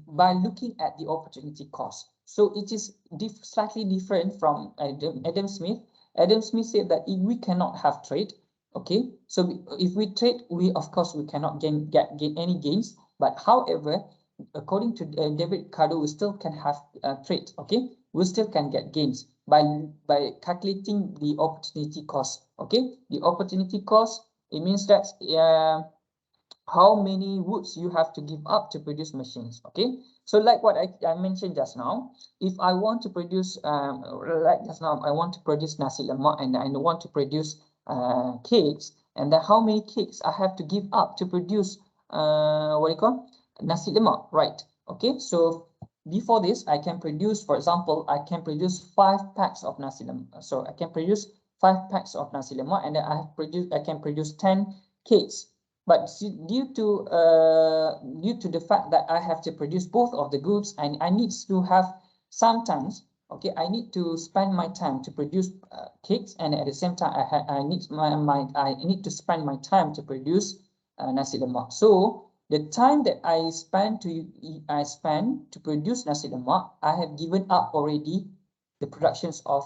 by looking at the opportunity cost. So it is slightly different from Adam Smith. Adam Smith said that if we cannot have trade, okay, so if we trade, of course we cannot get any gains. But however, according to David Ricardo, we still can have trade. Okay, we still can get gains by calculating the opportunity cost. Okay, the opportunity cost, it means that how many woods you have to give up to produce machines. Okay, so like what I mentioned just now, if I want to produce like just now, I want to produce nasi lemak and I want to produce cakes, and then how many cakes I have to give up to produce nasi lemak, right? Okay, so before this, I can produce, for example, I can produce 5 packs of nasi lemak. So I can produce 5 packs of nasi lemak, and then I can produce 10 cakes. But due to the fact that I have to produce both of the goods, and I need to have sometimes, okay, I need to spend my time to produce cakes, and at the same time I need to spend my time to produce nasi lemak. So the time that I spend to produce nasi lemak, I have given up already the productions of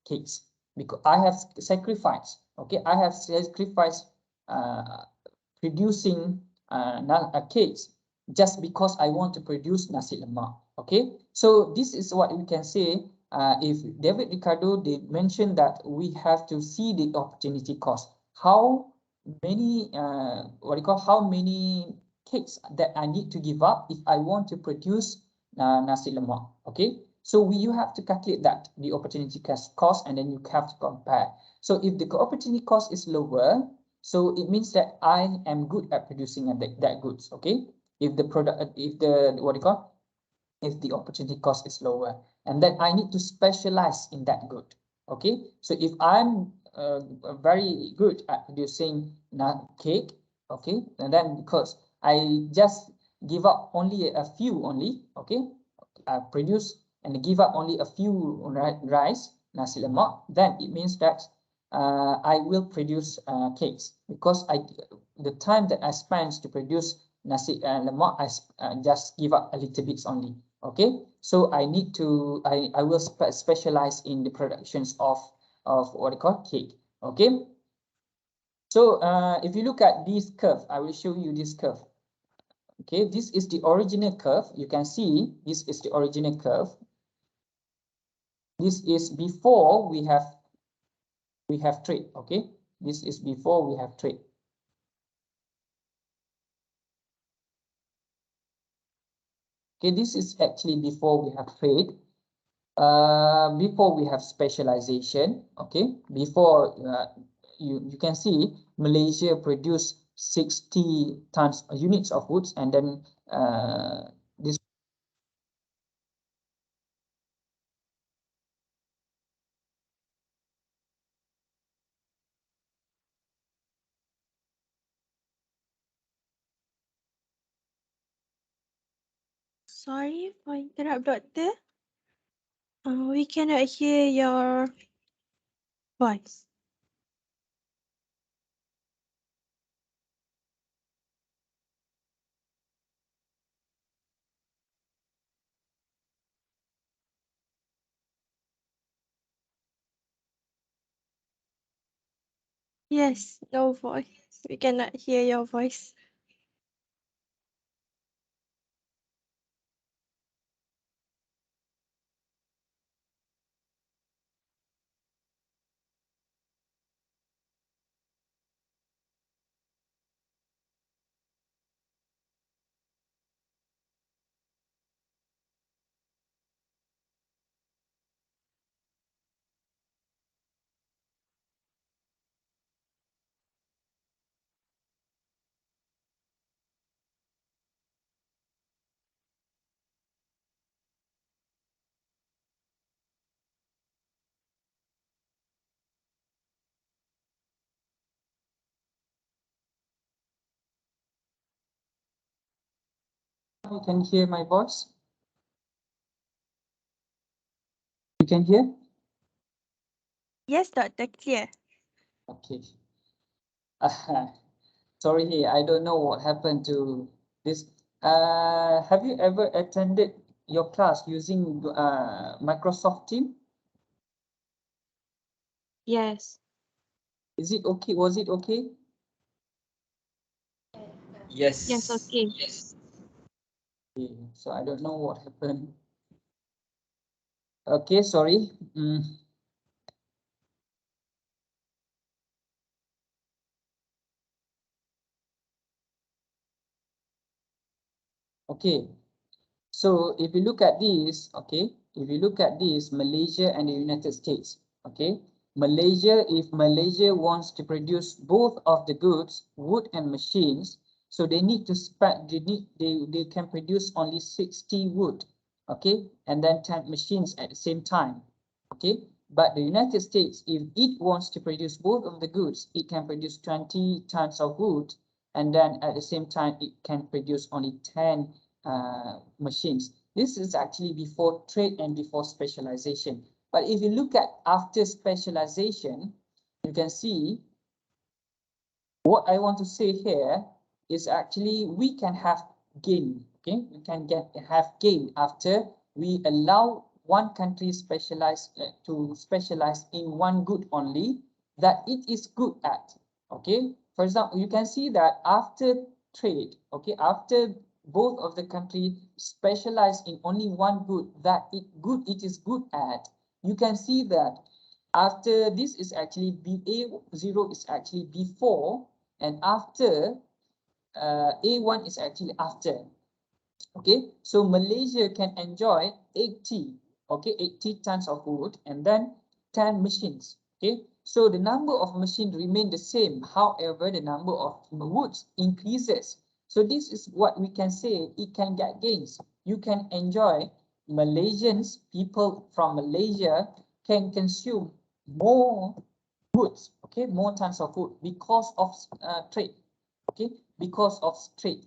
cakes because I have sacrificed. Okay, I have sacrificed producing cakes just because I want to produce nasi lemak. Okay, so this is what we can say. If David Ricardo did mention that we have to see the opportunity cost, how many how many cakes that I need to give up if I want to produce nasi lemak. Okay, so you have to calculate that the opportunity cost, and then you have to compare. So if the opportunity cost is lower, so it means that I am good at producing that goods. Okay, if the if the opportunity cost is lower, and then I need to specialize in that good. Okay, so if I'm very good at producing cake, okay, and then because I just give up only a few only, okay, produce and give up only a few rice, nasi lemak, then it means that I will produce cakes, because the time that I spend to produce nasi lemak, I just give up a little bit only. Okay, so I need to I will specialize in the productions of what they call cake. Okay, so if you look at this curve, I will show you this curve. Okay, this is the original curve. You can see this is the original curve. This is before we have trade. Okay, this is before we have trade. Okay, this is actually before we have trade. Before we have specialization. Okay, before you can see Malaysia produce 60 tons units of goods, and then this. Sorry for interrupt, Doctor. We cannot hear your voice. Yes, no voice. We cannot hear your voice. You can hear my voice. You can hear. Yes, Doctor, clear. Okay. Sorry, I don't know what happened to this. Have you ever attended your class using Microsoft Teams? Yes. Is it okay? Was it okay? Yes. Yes, okay. Okay, so I don't know what happened. Okay, sorry. Okay, so if you look at this, okay, if you look at this, Malaysia and the United States, okay, if Malaysia wants to produce both of the goods, wood and machines, so they need to spend, they can produce only 60 wood, okay, and then 10 machines at the same time, okay. But the United States, if it wants to produce both of the goods, it can produce 20 tons of wood, and then at the same time, it can produce only 10 machines. This is actually before trade and before specialization. But if you look at after specialization, you can see what I want to say here is actually we can have gain. Okay, we can have gain after we allow one country to specialize in one good only that it is good at. Okay, for example, you can see that after trade, okay, after both of the country specialize in only one good that it is good at, you can see that after this is actually A0 is actually before, and after A1 is actually after. Okay, so Malaysia can enjoy 80, okay, 80 tons of wood and then 10 machines. Okay, so the number of machines remain the same. However, the number of woods increases. So this is what we can say, it can get gains. You can enjoy, Malaysians, people from Malaysia can consume more goods, okay, more tons of wood because of trade, okay, because of trade.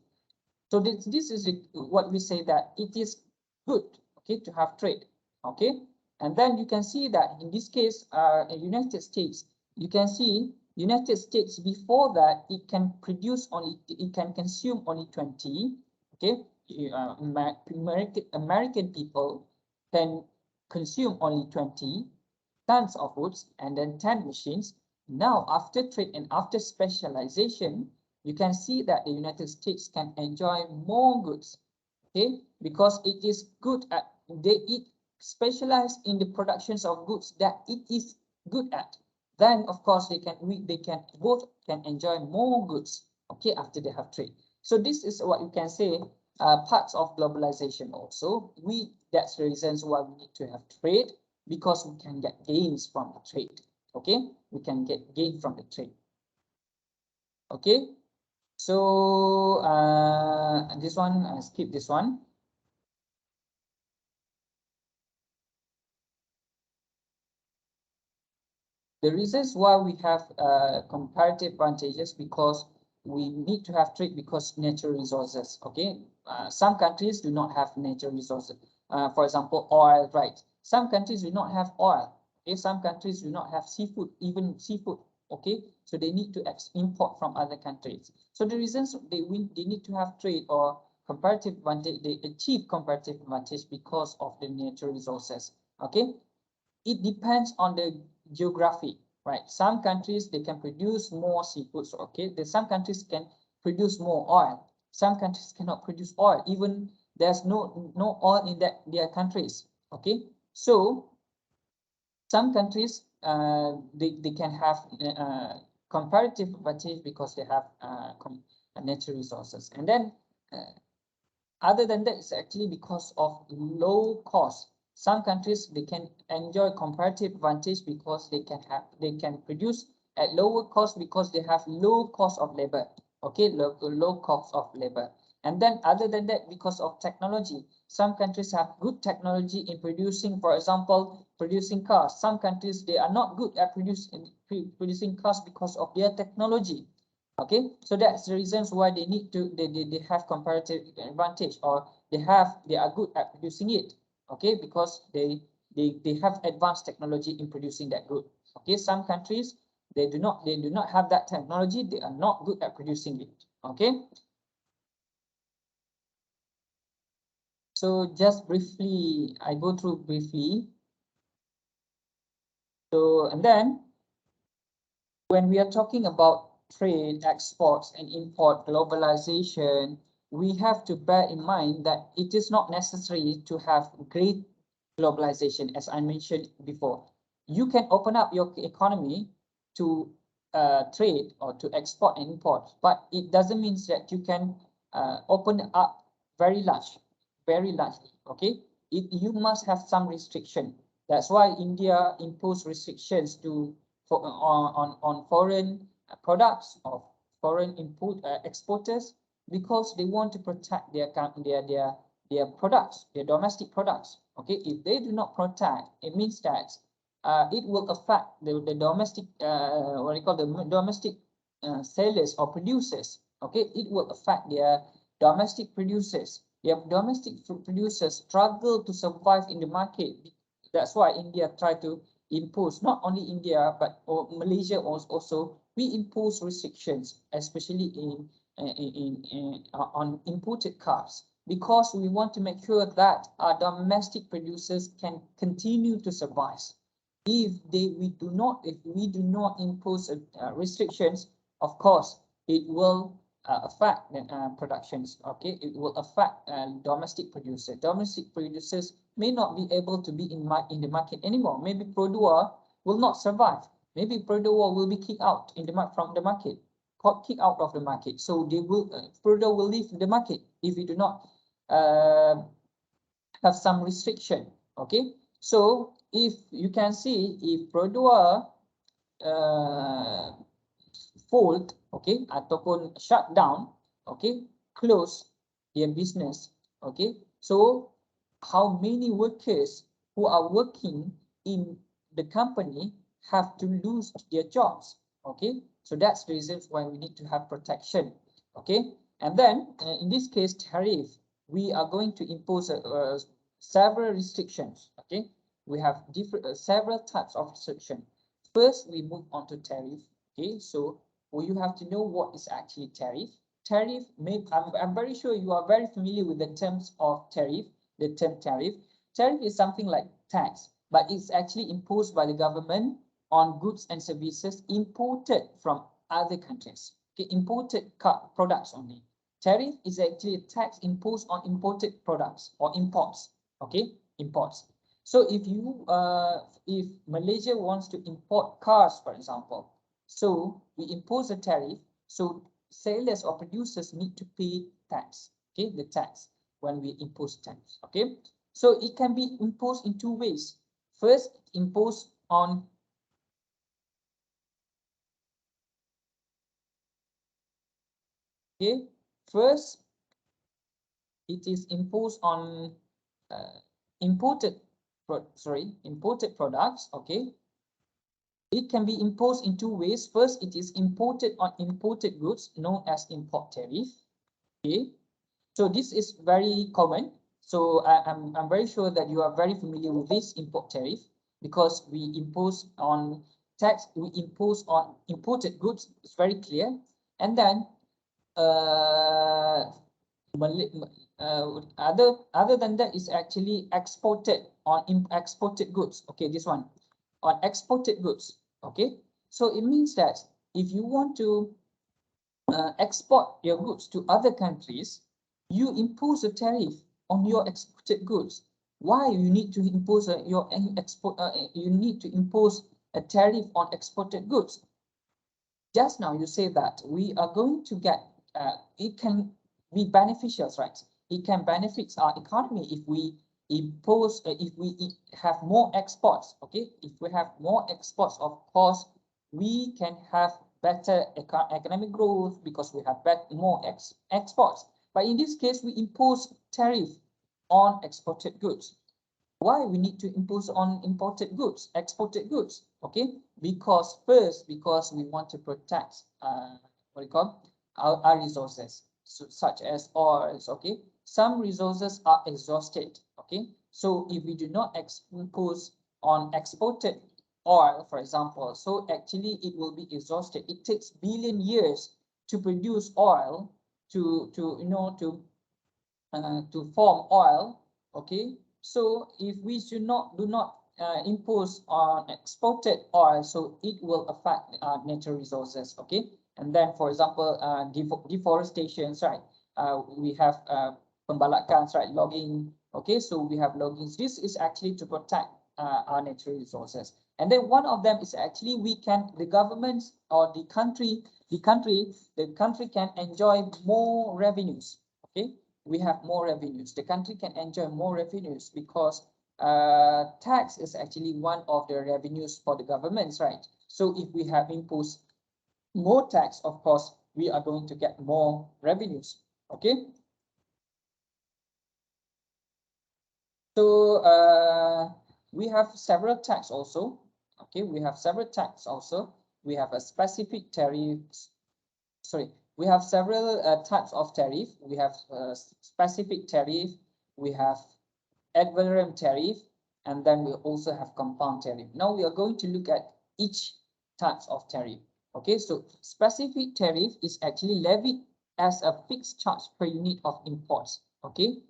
So this is what we say that it is good, okay, to have trade, okay. And then you can see that in this case, United States, you can see United States before that it can produce only, it can consume only 20, okay. American people can consume only 20 tons of goods and then 10 machines. Now, after trade and after specialization, you can see that the United States can enjoy more goods, okay, because it is good at, it specialize in the productions of goods that it is good at. Then, of course, they can both can enjoy more goods, okay, after they have trade. So this is what you can say, parts of globalization also. That's the reasons why we need to have trade, because we can get gains from the trade, okay? We can get gain from the trade, okay? So this one, I skip this one. The reasons why we have comparative advantages, because we need to have trade because natural resources, okay? Some countries do not have natural resources. For example, oil, right? Some countries do not have oil. Okay, some countries do not have seafood, even seafood, okay? So they need to import from other countries. So the reasons they need to have trade or comparative advantage, they achieve comparative advantage because of the natural resources, okay? It depends on the geography, right? Some countries, they can produce more seafoods, okay? Some countries can produce more oil. Some countries cannot produce oil, even there's no oil in their countries, okay? So some countries, they can have comparative advantage because they have natural resources. And then other than that, it's actually because of low cost. Some countries, they can enjoy comparative advantage because they can produce at lower cost because they have low cost of labor, okay, low cost of labor. And then other than that, because of technology, some countries have good technology in producing, for example, producing cars. Some countries, they are not good at producing cars because of their technology. Okay, so that's the reasons why they need to they have comparative advantage, or they are good at producing it, okay, because they have advanced technology in producing that good. Okay, some countries, they do not have that technology, they are not good at producing it. Okay, so just briefly, I go through briefly. So, and then when we are talking about trade, exports and import, globalization, we have to bear in mind that it is not necessary to have great globalization, as I mentioned before. You can open up your economy to trade or to export and import, but it doesn't mean that you can open up very largely, okay? You must have some restriction. That's why India imposed restrictions on foreign products of foreign exporters, because they want to protect their products, their domestic products. Okay, if they do not protect, it means that it will affect the domestic what do you call, the domestic sellers or producers. Okay, it will affect their domestic producers. Their domestic producers struggle to survive in the market. That's why India tried to impose, not only India but Malaysia also, we impose restrictions, especially on imported cars, because we want to make sure that our domestic producers can continue to survive. If we do not impose restrictions, of course it will affect productions. Okay, it will affect domestic producers. Domestic producers may not be able to be in the market anymore. Maybe Produa will not survive. Maybe Produa will be kicked out from the market, kicked out of the market. So they will Produa will leave the market if we do not have some restriction. Okay, so if you can see, if Produa fold, okay, ataupun shut down, okay, close their business, okay, so how many workers who are working in the company have to lose their jobs, okay? So that's the reason why we need to have protection, okay? And then in this case, tariff, we are going to impose several restrictions. Okay, we have different several types of restriction. First, we move on to tariff. Okay, so you have to know what is actually tariff. Tariff, I'm very sure you are very familiar with the terms of tariff. The term tariff. Tariff is something like tax, but it's actually imposed by the government on goods and services imported from other countries. Okay, imported products only. Tariff is actually a tax imposed on imported products or imports. Okay, imports. So if Malaysia wants to import cars, for example, so we impose a tariff. So sellers or producers need to pay tax. Okay, the tax when we impose tax. Okay, so it can be imposed in two ways. First, imposed on first, it is imposed on imported products. Okay, it can be imposed in two ways. First, it is imported on imported goods, known as import tariff. Okay, so this is very common. So I'm very sure that you are very familiar with this import tariff, because we impose on tax, we impose on imported goods. It's very clear. And then other than that is actually exported on exported goods. Okay, this one on exported goods. Okay, so it means that if you want to export your goods to other countries, you impose a tariff on your exported goods. Why you need to impose you need to impose a tariff on exported goods? Just now you say that we are going to get it can be beneficial, right? It can benefit our economy if we impose if we have more exports. Okay, if we have more exports, of course we can have better economic growth because we have more exports. But in this case, we impose tariff on exported goods. Why we need to impose on imported goods, exported goods? Okay, because we want to protect what you call our resources, such as oils. Okay, some resources are exhausted. Okay, so if we do not impose on exported oil, for example, so actually it will be exhausted. It takes billion years to produce oil, to form oil. Okay, so if we do not impose on exported oil, so it will affect natural resources. Okay, and then for example deforestation, right? We have pembalakan, right? Logging. Okay, so we have logging. This is actually to protect our natural resources. And then one of them is actually the government or the country can enjoy more revenues. Okay, we have more revenues. The country can enjoy more revenues because tax is actually one of the revenues for the governments, right? So if we have imposed more tax, of course, we are going to get more revenues. Okay. So we have several tax also. Okay, we have several tax also. We have a specific tariffs. Sorry, we have several types of tariff. We have specific tariff. We have ad valorem tariff, and then we also have compound tariff. Now we are going to look at each types of tariff. Okay, so specific tariff is actually levied as a fixed charge per unit of imports. Okay,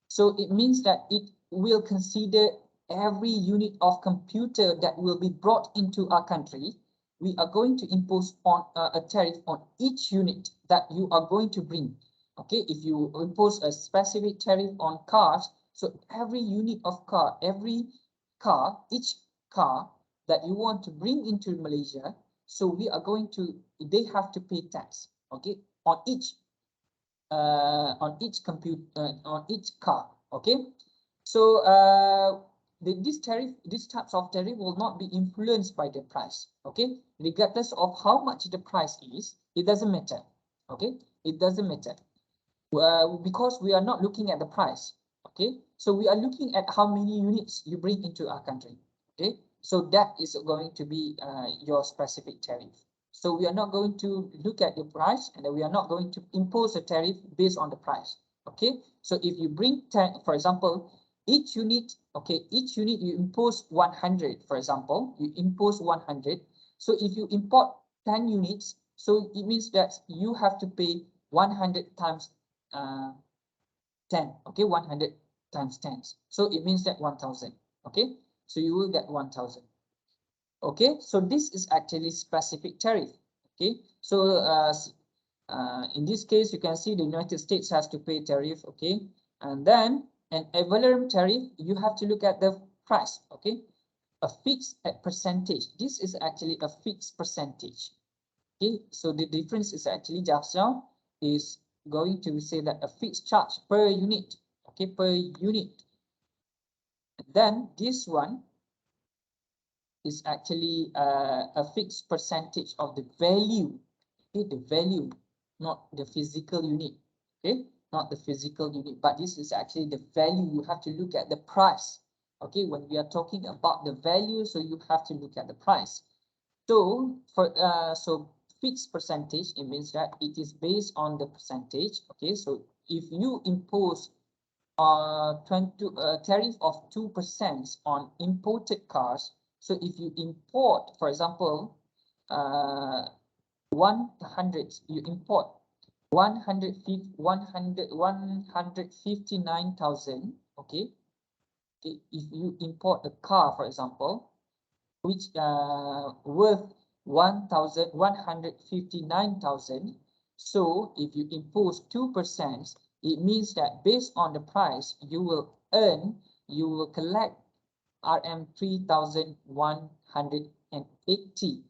so it means that it will consider every unit of computer that will be brought into our country. We are going to impose on a tariff on each unit that you are going to bring. Okay, if you impose a specific tariff on cars, so every unit of car, each car that you want to bring into Malaysia, so we are going to, they have to pay tax. Okay, on each car. Okay, so these types of tariff will not be influenced by the price. Okay, regardless of how much the price is, it doesn't matter. Okay, it doesn't matter because we are not looking at the price. Okay, so we are looking at how many units you bring into our country. Okay, so that is going to be your specific tariff. So we are not going to look at the price, and we are not going to impose a tariff based on the price. Okay, so if you bring 10, for example, each unit, okay, each unit you impose 100, for example, you impose 100. So if you import 10 units, so it means that you have to pay 100 times 10, okay, 100 times 10. So it means that 1000, okay, so you will get 1000. Okay, so this is actually specific tariff. Okay, so in this case, you can see the United States has to pay tariff. Okay, and then an ad valorem tariff, you have to look at the price. Okay, a fixed percentage. This is actually a fixed percentage. Okay, so the difference is actually just now is going to say that a fixed charge per unit. Okay, per unit. And then this one is actually a fixed percentage of the value. Okay, the value, not the physical unit. Okay, not the physical unit, but this is actually the value. You have to look at the price. Okay, when we are talking about the value, so you have to look at the price. So for fixed percentage, it means that it is based on the percentage. Okay, so if you impose tariff of 2% on imported cars. So if you import, for example, 100, you import 159,000. Okay. Okay, if you import a car, for example, which worth 159,000. So if you impose 2%, it means that based on the price, you will collect RM 3,180.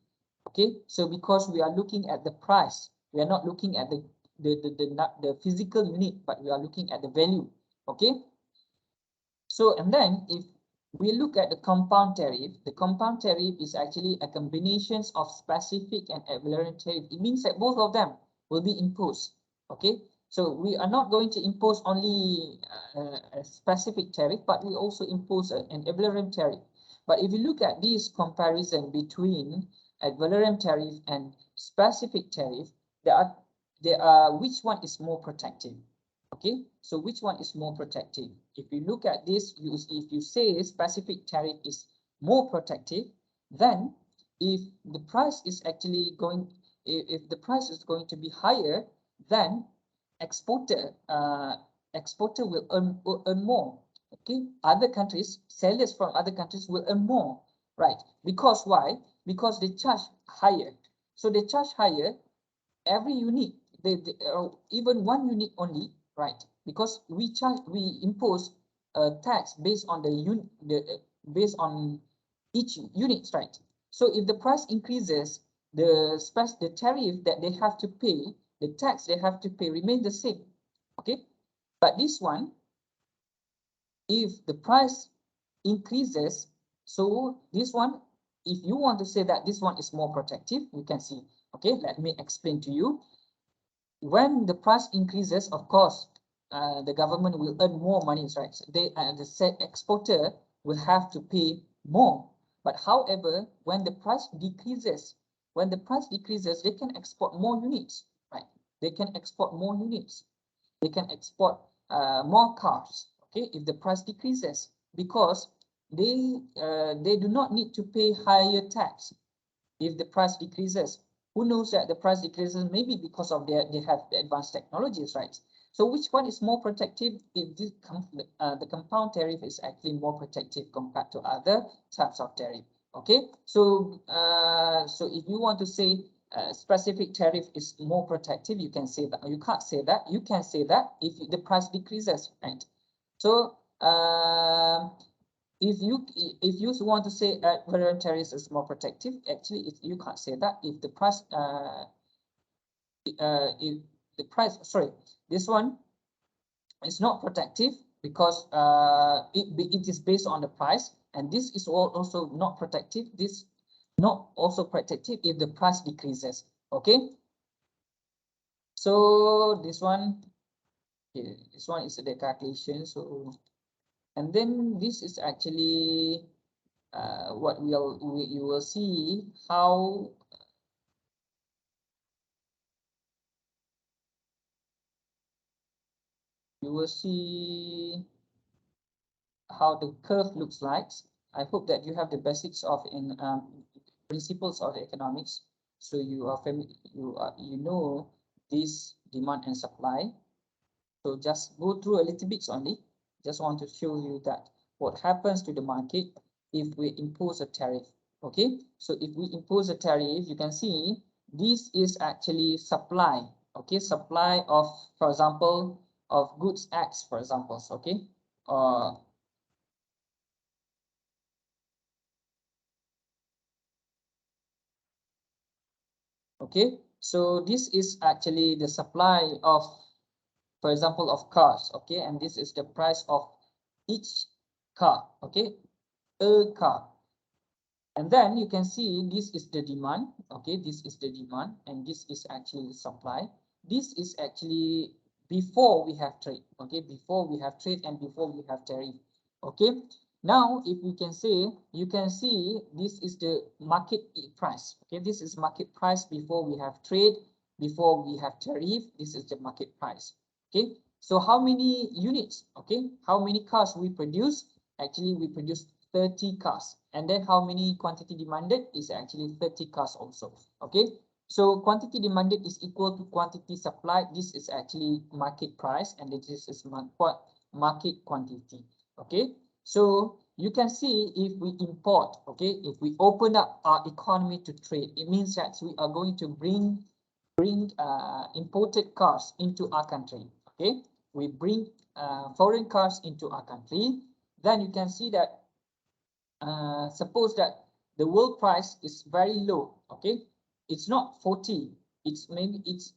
Okay, so because we are looking at the price, we are not looking at the physical unit, but we are looking at the value. Okay, so and then if we look at the compound tariff, the compound tariff is actually a combination of specific and ad valorem tariff. It means that both of them will be imposed. Okay, so we are not going to impose only a specific tariff, but we also impose an ad valorem tariff. But if you look at this comparison between ad valorem tariff and specific tariff, there are which one is more protective? Okay, so which one is more protective? If you look at this, if you say specific tariff is more protective, then if the price is actually going, if the price is going to be higher, then exporter will earn more. Okay, other countries, sellers from other countries will earn more, right? Because why? Because they charge higher. So they charge higher every unit. Even one unit only. Right, because we impose a tax based on based on each unit, right? So if the price increases, the tariff that they have to pay, the tax they have to pay remain the same. Okay, but this one, if the price increases, so this one, if you want to say that this one is more protective, you can see. Okay, let me explain to you. When the price increases, of course, the government will earn more money, right? The said exporter will have to pay more. But however, when the price decreases, they can export more units, right? They can export more units. They can export more cars, okay, if the price decreases, because they do not need to pay higher tax if the price decreases. Who knows that the price decreases maybe because of they have the advanced technologies, right? So which one is more protective? If this the compound tariff is actually more protective compared to other types of tariff. Okay, so so if you want to say specific tariff is more protective, you can say that. You can't say that. You can say that if the price decreases, right? So if you want to say ad valorem tariff is more protective, actually you can't say that. If the price this one is not protective because it is based on the price, and this is also not protective. This not also protective if the price decreases. Okay, so this one, okay, this one is the calculation. So and then this is actually what you will see how you will see how the curve looks like. I hope that you have the basics of principles of economics, so you are you know this demand and supply. So just go through a little bit only. Just want to show you that what happens to the market if we impose a tariff. Okay, so if we impose a tariff, you can see this is actually supply. Okay, supply of, for example, of goods X, for example. Okay, okay, so this is actually the supply of, for example, of cars. Okay, and this is the price of each car. Okay, a car. And then you can see this is the demand. Okay, this is the demand, and this is actually the supply. This is actually before we have trade. Okay, before we have trade and before we have tariff. Okay, now if we can say, you can see this is the market price. Okay, this is market price before we have trade, before we have tariff. This is the market price. Okay, so how many units? Okay, how many cars we produce? Actually, we produce 30 cars. And then how many quantity demanded is actually 30 cars also. Okay, so quantity demanded is equal to quantity supplied. This is actually market price, and this is market quantity. Okay, so you can see if we import, okay, if we open up our economy to trade, it means that we are going to bring imported cars into our country. Okay, we bring foreign cars into our country. Then you can see that suppose that the world price is very low. Okay, it's not 40, it's maybe it's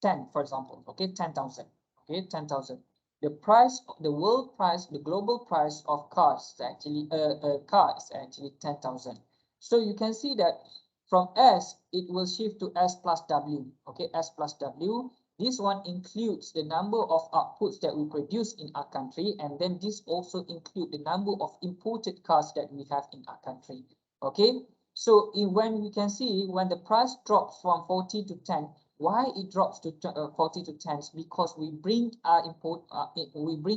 10, for example. Okay, 10,000. Okay, 10,000. The price, the world price, the global price of cars is actually a car is actually 10,000. So you can see that from S it will shift to S plus W. Okay, S plus W. This one includes the number of outputs that we produce in our country, and then this also includes the number of imported cars that we have in our country. Okay, so when we can see when the price drops from 40 to 10, why it drops to 40 to 10 is because we bring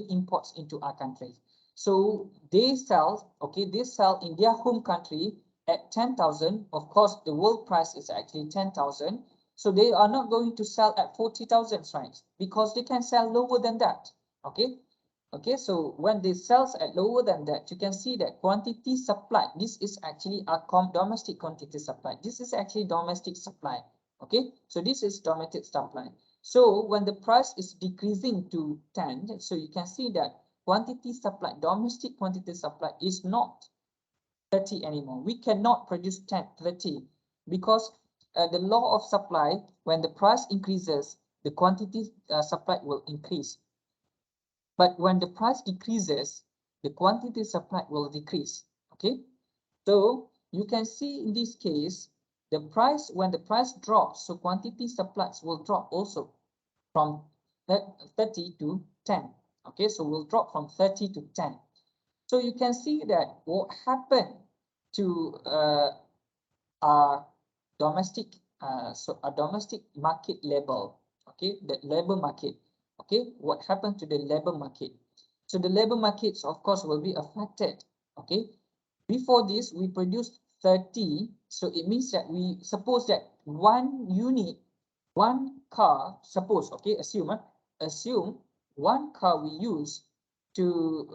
imports into our country. So they sell, okay, they sell in their home country at 10,000. Of course, the world price is actually 10,000. So they are not going to sell at 40,000, right? Because they can sell lower than that. Okay. Okay, so when they sell at lower than that, you can see that quantity supply. This is actually a domestic quantity supply. This is actually domestic supply. Okay, so this is domestic supply. So when the price is decreasing to 10, so you can see that quantity supply, domestic quantity supply is not 30 anymore. We cannot produce 30 because the law of supply, when the price increases, the quantity supply will increase. But when the price decreases, the quantity supply will decrease. Okay, so you can see in this case, the price, when the price drops, so quantity supplies will drop also from 30 to 10. Okay, so we'll drop from 30 to 10. So you can see that what happened to our domestic domestic market level. Okay, the labor market. Okay, what happened to the labor market? So the labor markets, of course, will be affected. Okay, before this we produced 30, so it means that we suppose that one unit, one car, suppose, okay, assume one car we use to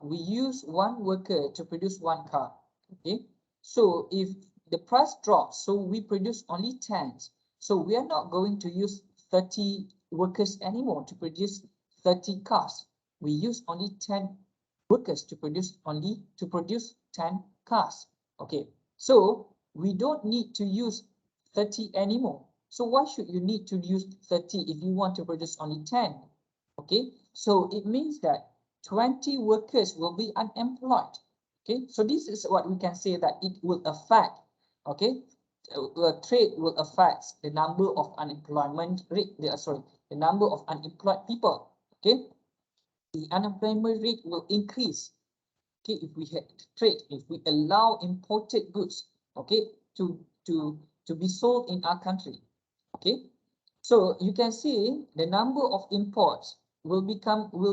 we use one worker to produce one car. Okay, so if the price drops, so we produce only 10, so we are not going to use 30 workers anymore to produce 30 cars. We use only 10 workers to produce 10 cars. Okay, so we don't need to use 30 anymore. So why should you need to use 30 if you want to produce only 10? Okay, so it means that 20 workers will be unemployed. Okay, so this is what we can say that it will affect. Okay, trade will affect the number of unemployment rate. The number of unemployed people. Okay, the unemployment rate will increase. Okay, if we had trade, if we allow imported goods, okay, to be sold in our country. Okay, so you can see the number of imports will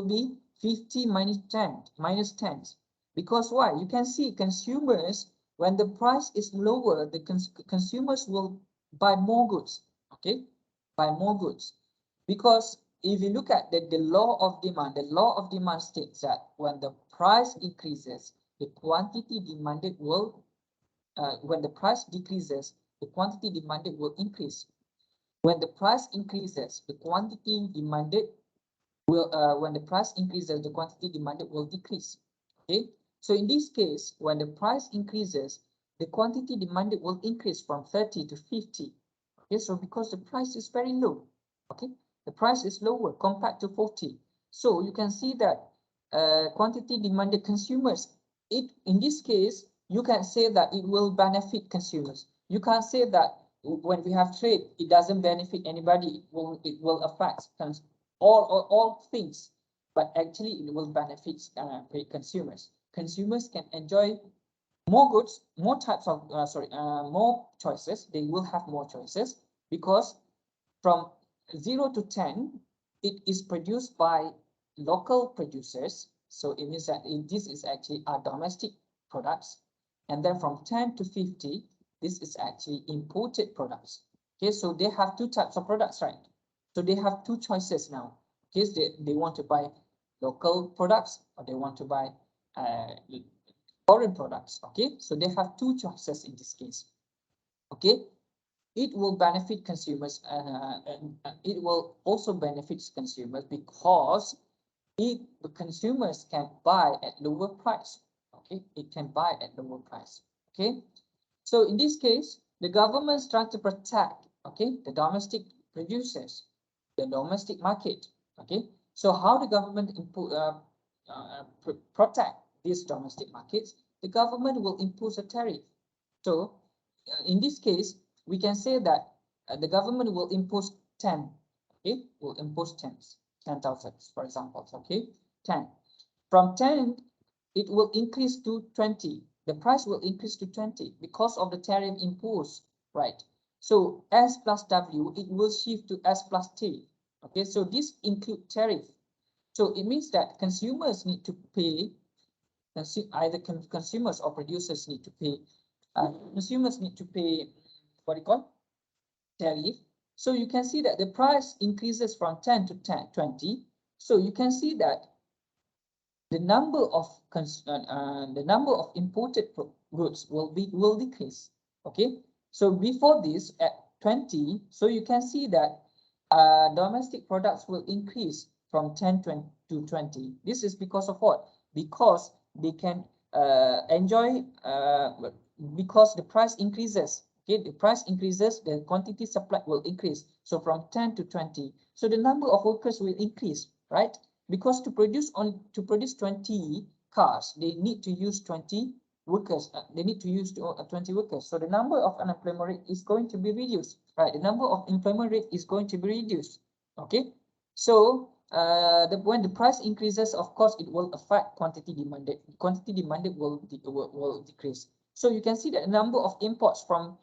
be 50 minus 10. Because why? You can see consumers, when the price is lower, the consumers will buy more goods. Okay, buy more goods. Because if you look at the law of demand states that when the price increases, the quantity demanded will, when the price decreases, the quantity demanded will increase. When the price increases, the quantity demanded will, when the price increases, the quantity demanded will decrease. Okay, so in this case, when the price increases, the quantity demanded will increase from 30 to 50. Okay, so because the price is very low, okay, the price is lower compared to 40. So you can see that quantity demanded consumers, in this case, you can say that it will benefit consumers. You can't say that when we have trade, it doesn't benefit anybody. It will affect all things, but actually it will benefit consumers. Consumers can enjoy more goods, more types of more choices. They will have more choices because from 0 to 10, it is produced by local producers. So it means that this is actually our domestic products. And then from 10 to 50, this is actually imported products. Okay, so they have two types of products, right? So they have two choices now. Okay, they want to buy local products or they want to buy foreign products. Okay, so they have two choices in this case. Okay, it will benefit consumers and it will also benefit consumers because the consumers can buy at lower price. Okay, it can buy at lower price. Okay, so in this case, the government is trying to protect, okay, the domestic producers, the domestic market. Okay, so how the government protect these domestic markets? The government will impose a tariff. So in this case, we can say that the government will impose 10. Okay, will impose 10,000, for example. Okay, 10. From 10, it will increase to 20. The price will increase to 20 because of the tariff imposed, right? So S plus W, it will shift to S plus T. Okay, so this include tariff. So it means that consumers need to pay, either consumers or producers need to pay, consumers need to pay, what do you call, tariff. So you can see that the price increases from 10 to 20. So you can see that the number of imported goods will decrease. Okay, so before this at 20, so you can see that domestic products will increase from 10 to 20. This is because of what? Because they can enjoy, because the price increases. Okay, the price increases, the quantity supplied will increase. So from 10 to 20, so the number of workers will increase, right? Because to produce 20 cars, they need to use 20 workers. They need to use 20 workers. So the number of unemployment rate is going to be reduced, right? The number of employment rate is going to be reduced. Okay, so when the price increases, of course, it will affect quantity demanded. Quantity demanded will decrease. So you can see that the number of imports from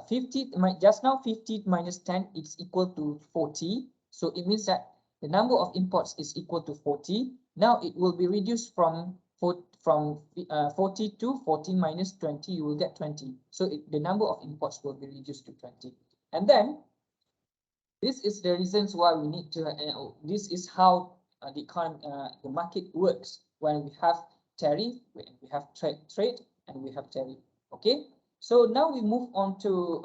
50, just now 50 minus 10 is equal to 40. So it means that the number of imports is equal to 40. Now it will be reduced from 40 to 40 minus 20, you will get 20. So the number of imports will be reduced to 20. And then this is the reasons why we need to, this is how the market works when we have tariff, we have trade, and we have tariff. Okay, so now we move on to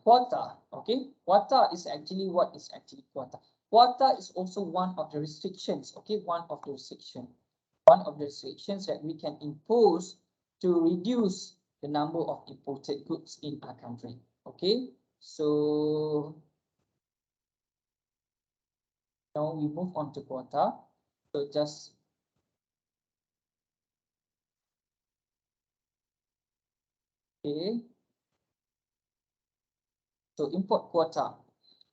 quota. Okay, quota is actually, what is actually quota? Quota is also one of the restrictions. Okay, one of the restrictions that we can impose to reduce the number of imported goods in our country. Okay, so now we move on to quota. So just okay. So import quota.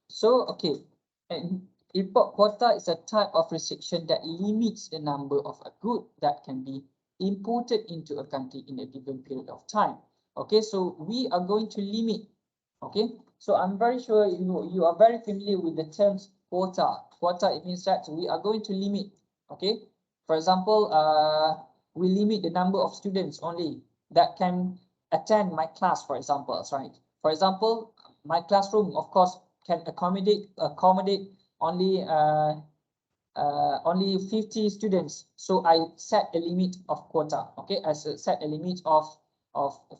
So okay, and import quota is a type of restriction that limits the number of a good that can be imported into a country in a given period of time. Okay, so we are going to limit. Okay, so I'm very sure you are very familiar with the terms quota. Quota, it means that we are going to limit. Okay, for example, we limit the number of students only that can attend my class, for example, right? For example, my classroom, of course, can accommodate only only 50 students. So I set a limit of quota. Okay, I set a limit of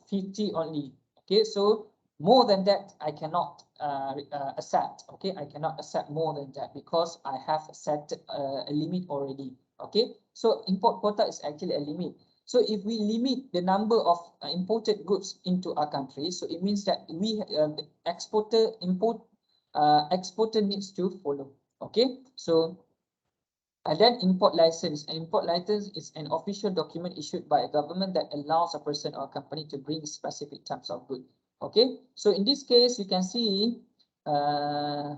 50 only. Okay, so more than that I cannot accept. Okay, I cannot accept more than that because I have set a limit already. Okay, so import quota is actually a limit. So if we limit the number of imported goods into our country, so it means that we the exporter needs to follow. Okay, so and then import license. An import license is an official document issued by a government that allows a person or a company to bring specific types of goods. Okay, so in this case, you can see quota.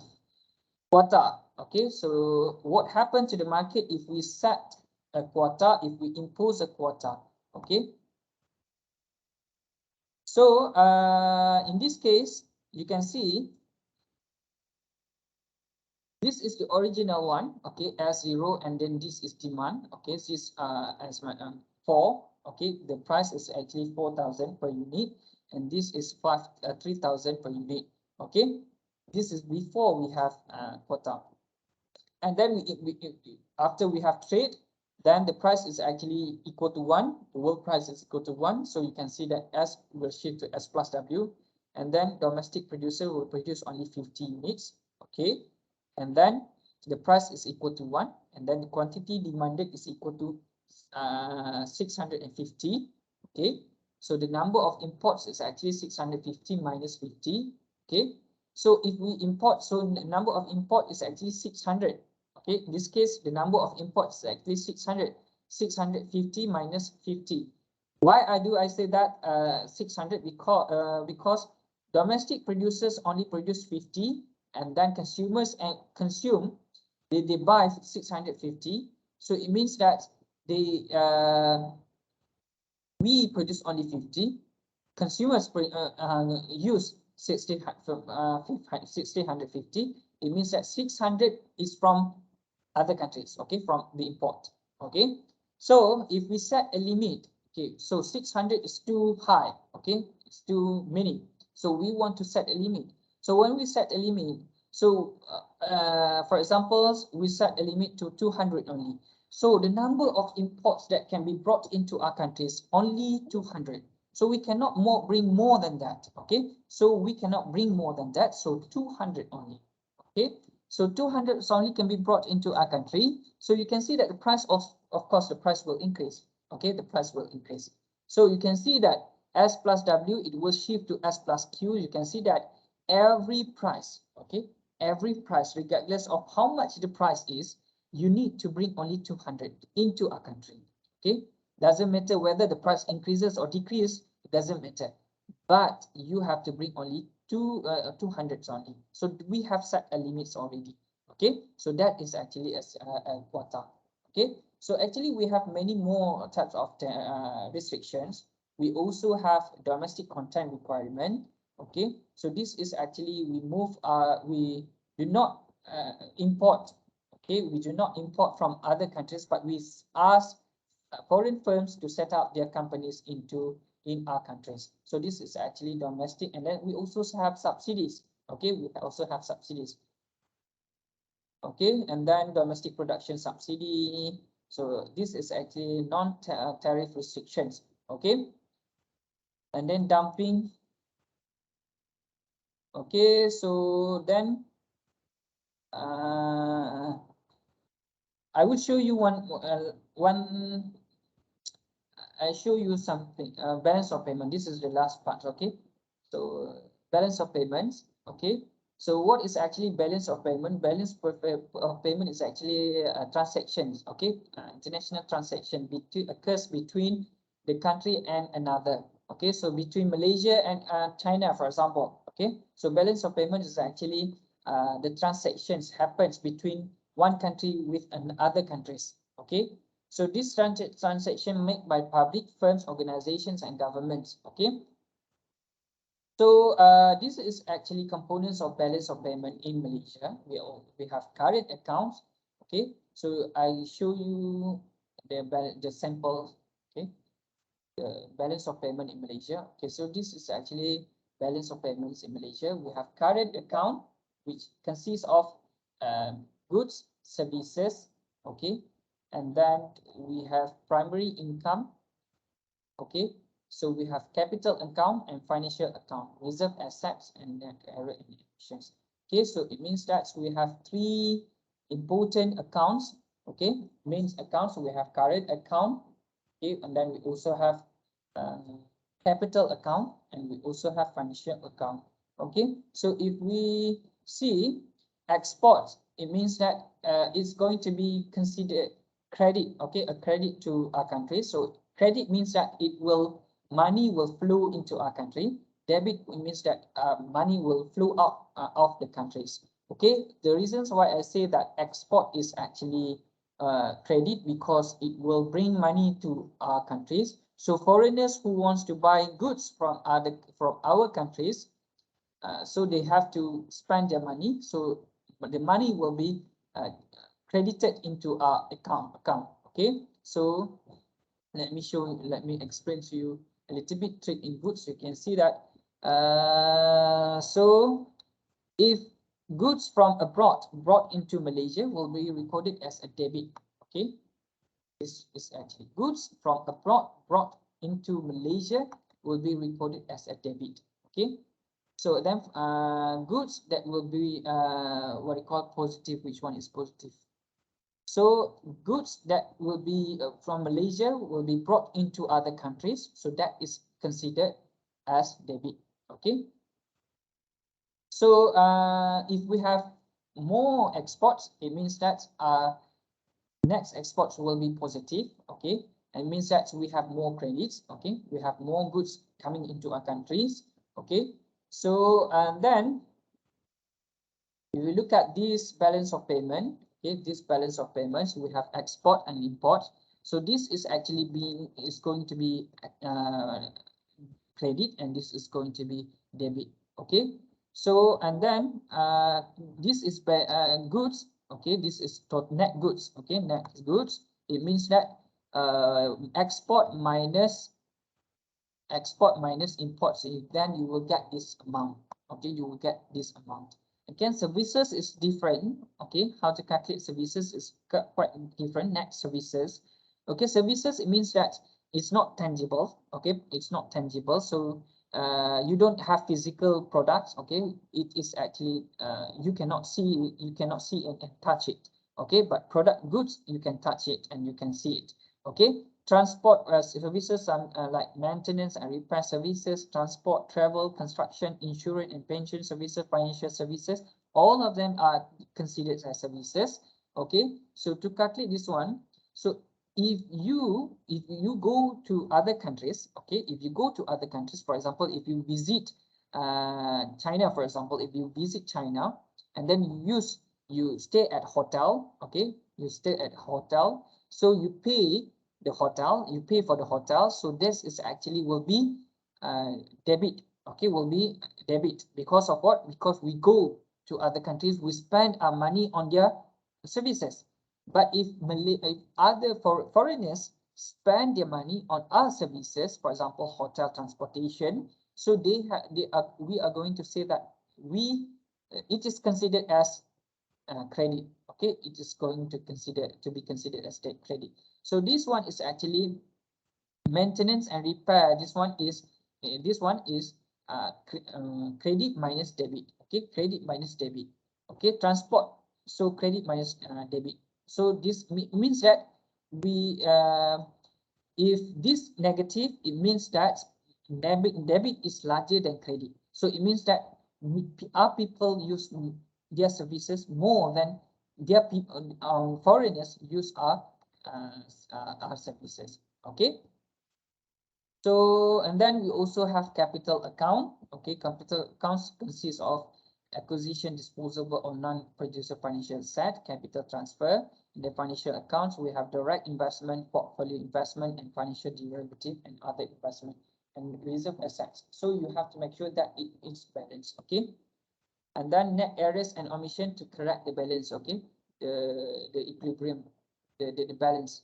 Okay, so what happened to the market if we set a quota, if we impose a quota? Okay, so in this case, you can see this is the original one, okay, S0, and then this is demand, okay, this is as my 4, okay, the price is actually 4,000 per unit, and this is 3,000 per unit, okay. This is before we have quota, and then after we have trade, then the price is actually equal to 1, the world price is equal to 1, so you can see that S will shift to S plus W, and then domestic producer will produce only 50 units, okay. And then the price is equal to 1, and then the quantity demanded is equal to 650. Okay, so the number of imports is actually 650 minus 50. Okay, so if we import, so the number of import is actually 600. Okay, in this case, the number of imports is actually 600. 650 minus 50. Why do I say that 600? Because domestic producers only produce 50, and then consumers they buy 650. So it means that they we produce only 50, consumers use 1,650. It means that 600 is from other countries, okay, from the import. Okay, so if we set a limit, okay, so 600 is too high, okay, it's too many, so we want to set a limit. So when we set a limit, so for example, we set a limit to 200 only. So the number of imports that can be brought into our countries only 200. So we cannot bring more than that. Okay, so we cannot bring more than that. So 200 only. Okay, so 200 only can be brought into our country. So you can see that the price of course, the price will increase. Okay, the price will increase. So you can see that S plus W, it will shift to S plus Q. You can see that every price, okay, every price, regardless of how much the price is, you need to bring only 200 into our country. Okay, doesn't matter whether the price increases or decreases, it doesn't matter, but you have to bring only 200 only. So we have set a limits already. Okay, so that is actually a quota. Okay, so actually we have many more types of restrictions. We also have domestic content requirement. Okay, so this is actually we do not import. Okay, we do not import from other countries, but we ask foreign firms to set up their companies in our countries. So this is actually domestic, and then we also have subsidies. Okay, we also have subsidies. Okay, and then domestic production subsidy. So this is actually non-tariff restrictions. Okay, and then dumping. Okay, so then I will show you I show you something, balance of payment. This is the last part. Okay, so balance of payments. Okay, so what is actually balance of payment? Balance of payment is actually transactions. Okay, international transaction occurs between the country and another. Okay, so between Malaysia and China, for example. Okay, so balance of payment is actually the transactions happens between one country with other countries. Okay, so this transaction made by public firms, organizations, and governments. Okay, So this is actually components of balance of payment in Malaysia. We have current accounts. Okay, so I show you the sample. Okay, the balance of payment in Malaysia. Okay, so this is actually balance of payments in Malaysia. We have current account, which consists of goods, services. Okay, and then we have primary income. Okay, so we have capital account and financial account, reserve assets and net error and efficiency. Okay, so it means that we have three important accounts. Okay, main accounts. So we have current account. Okay, and then we also have capital account, and we also have financial account. Okay, so if we see export, it means that it's going to be considered credit. Okay, a credit to our country. So credit means that money will flow into our country. Debit means that money will flow out of the countries. Okay, the reasons why I say that export is actually credit, because it will bring money to our countries. So foreigners who wants to buy goods from our countries, so they have to spend their money. So the money will be credited into our account. Okay, so let me explain to you a little bit trade in goods. You can see that so if goods from abroad brought into Malaysia will be recorded as a debit. Okay, this is actually goods from abroad brought into Malaysia will be recorded as a debit. Okay, so then goods that will be what you call positive. Which one is positive? So goods that will be from Malaysia will be brought into other countries. So that is considered as debit. Okay. So if we have more exports, it means that next exports will be positive. Okay. It means that we have more credits. Okay. We have more goods coming into our countries. Okay. So and then if we look at this balance of payment, okay, this balance of payments, we have export and import. So this is actually going to be credit, and this is going to be debit. Okay, so and then this is goods. Okay, this is net goods. Okay, net goods. It means that export minus imports. Then you will get this amount. Okay, you will get this amount. Again, services is different. Okay, how to calculate services is quite different. Net services. Okay, services, it means that it's not tangible. Okay, it's not tangible. So you don't have physical products. Okay, it is actually you cannot see and touch it. Okay, but product goods, you can touch it and you can see it. Okay, transport services like maintenance and repair services, transport, travel, construction, insurance and pension services, financial services, all of them are considered as services. Okay, so to calculate this one, so if you go to other countries, okay, if you go to other countries, for example, if you visit China, for example, if you visit China and then you stay at hotel, okay, you stay at hotel, so you pay the hotel, you pay for the hotel, so this is actually will be debit. Okay, will be debit because of what? Because we go to other countries, we spend our money on their services. But if other foreigners spend their money on our services, for example, hotel, transportation, so we are going to say that it is considered as credit. Okay, it is going to be considered as credit. So this one is actually maintenance and repair. This one is credit minus debit. Okay, credit minus debit. Okay, transport, so credit minus debit. So this means that we if this negative, it means that debit is larger than credit. So it means that our people use their services more than their people, foreigners use our services. Okay, so and then we also have capital account. Okay, capital accounts consists of acquisition, disposable or non-producer financial asset, capital transfer. In the financial accounts, we have direct investment, portfolio investment, and financial derivative and other investment. and reserve assets. So you have to make sure that it is balanced, okay? And then net errors and omission to correct the balance, okay? The equilibrium, the balance,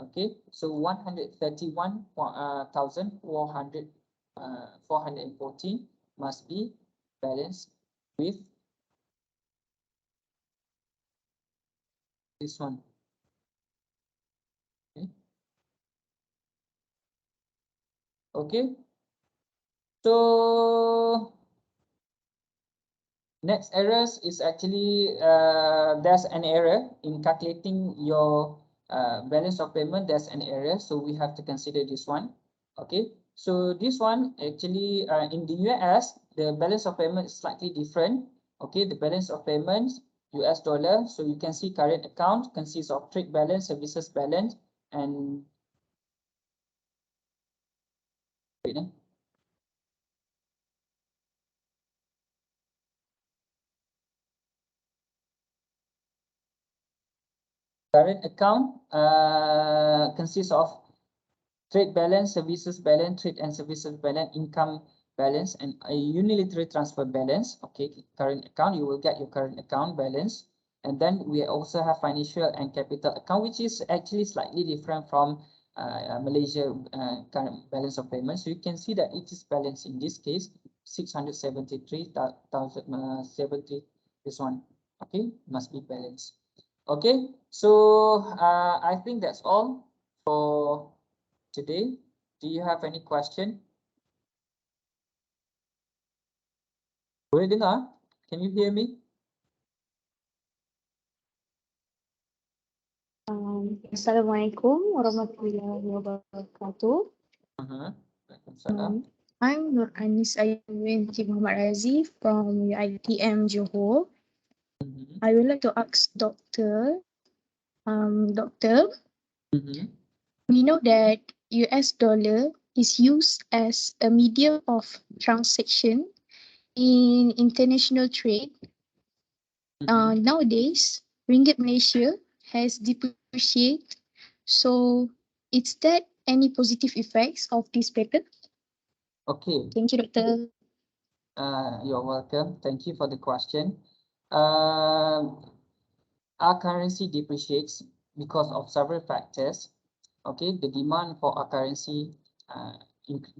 okay? So 131,414 must be balanced with this one. Okay. So next errors is actually there's an error in calculating your balance of payment. There's an error, so we have to consider this one. Okay, so this one actually in the US, the balance of payment is slightly different. Okay, the balance of payments US dollar. So you can see current account consists of trade balance, services balance, and current account consists of trade balance, services balance, trade and services balance, income balance, and a unilateral transfer balance. Okay, current account, you will get your current account balance. And then we also have financial and capital account, which is actually slightly different from Malaysia current balance of payment. So you can see that it is balanced in this case, 673,070, this one, okay, must be balanced. Okay, so I think that's all for today. Do you have any question? Boleh dengar? Can you hear me? Assalamualaikum warahmatullahi wabarakatuh. Waalaikumsalam. I'm Nur Anis Ayuwinti Muhammad Razi from UiTM Johor. I would like to ask Doctor, we know that US dollar is used as a medium of transaction in international trade. Nowadays, Ringgit Malaysia has depreciated. So, is that any positive effects of this pattern? Okay. Thank you, Doctor. You're welcome. Thank you for the question. Our currency depreciates because of several factors. Okay, the demand for our currency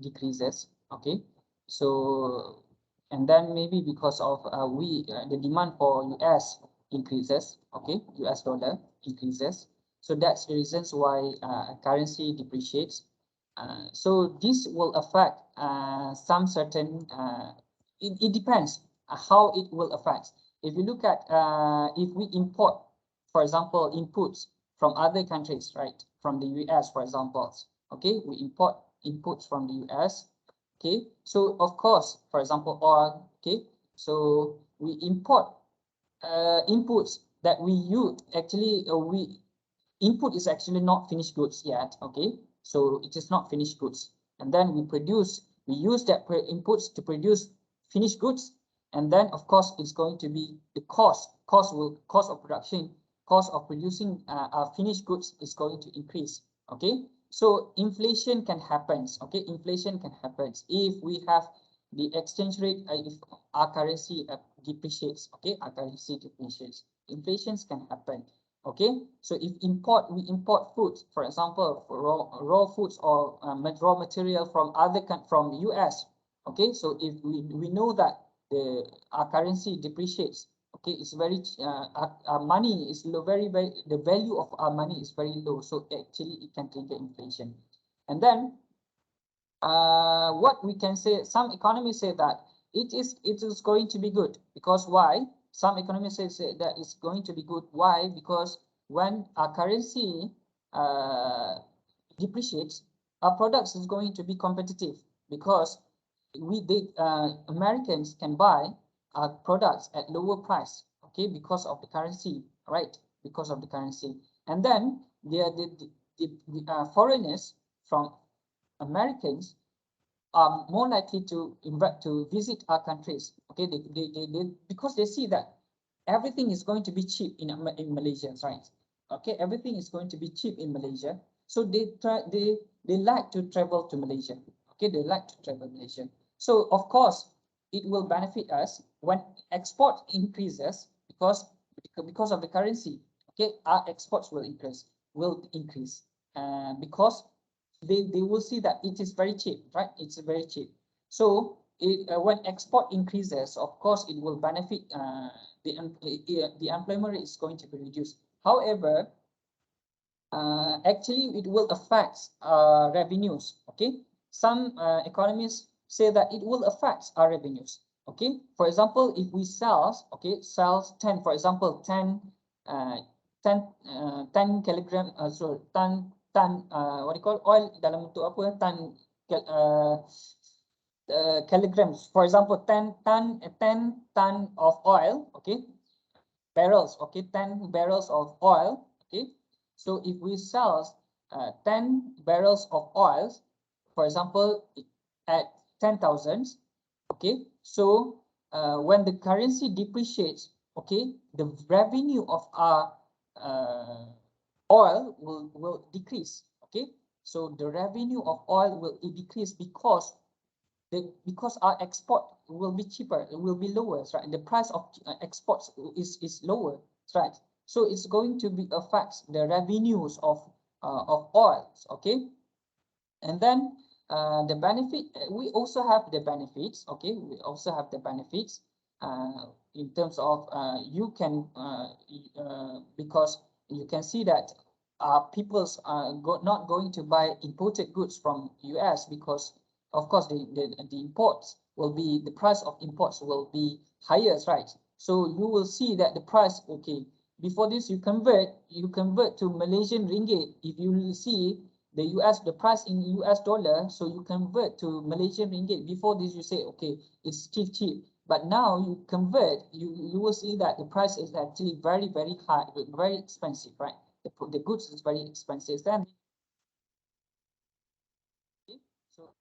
decreases. Okay, so and then maybe because of the demand for US increases. Okay, US dollar increases. So that's the reasons why currency depreciates. So this will affect some certain. It depends how it will affect. If you look at if we import, for example, inputs from other countries, right? From the US, for example, okay, we import inputs from the US. Okay, so of course, for example, oil. Okay, so we import inputs that we use. Actually, input is actually not finished goods yet. Okay, so it is not finished goods, and then we use that inputs to produce finished goods, and then of course it's going to be the cost of production, cost of producing our finished goods is going to increase. Okay, so inflation can happen. Okay, inflation can happen if we have the exchange rate, if our currency depreciates. Okay, our currency depreciates, inflations can happen. Okay, so if we import foods, for example, for raw foods or raw material from from the US. Okay, so if we know that our currency depreciates, okay, it's very our money is low, very the value of our money is very low, so actually it can trigger inflation. And then what we can say, some economists say that it is going to be good, because why? Some economists say that it's going to be good. Why? Because when our currency depreciates, our products is going to be competitive, because Americans can buy our products at lower price. Okay, because of the currency, right? Because of the currency, and then the foreigners from Americans are more likely to visit our countries. Okay, because they see that everything is going to be cheap in Malaysia, right? Okay, everything is going to be cheap in Malaysia, so they like to travel to Malaysia. Okay, they like to travel Malaysia. So of course, it will benefit us when export increases because of the currency. Okay, our exports will increase because they will see that it is very cheap, right? It's very cheap. So when export increases, of course, it will benefit the employment rate is going to be reduced. However, actually it will affect revenues. Okay, some economists say that it will affect our revenues. Okay, for example, if we sells 10, for example, 10 kilogram, sorry, ton what do you call oil dalam bentuk apa, kilograms, for example, 10 ton of oil, okay, barrels, okay, 10 barrels of oil, okay. So if we sell 10 barrels of oil, for example, at 10,000, okay, so when the currency depreciates, okay, the revenue of our oil will decrease. Okay, so the revenue of oil will decrease because our export will be cheaper, it will be lower, right? The price of exports is lower, right? So it's going to be affects the revenues of oils. Okay, and then the benefit, we also have the benefits. Okay, we also have the benefits in terms of you can because you can see that people's not going to buy imported goods from US because of course the imports will be, the price of imports will be higher, right? So you will see that the price, okay, before this you convert to Malaysian ringgit. If you see the price in US dollar, so you convert to Malaysian ringgit. Before this you say, okay, it's cheap, but now you convert, you will see that the price is actually very high, very expensive, right? The goods is very expensive. Then so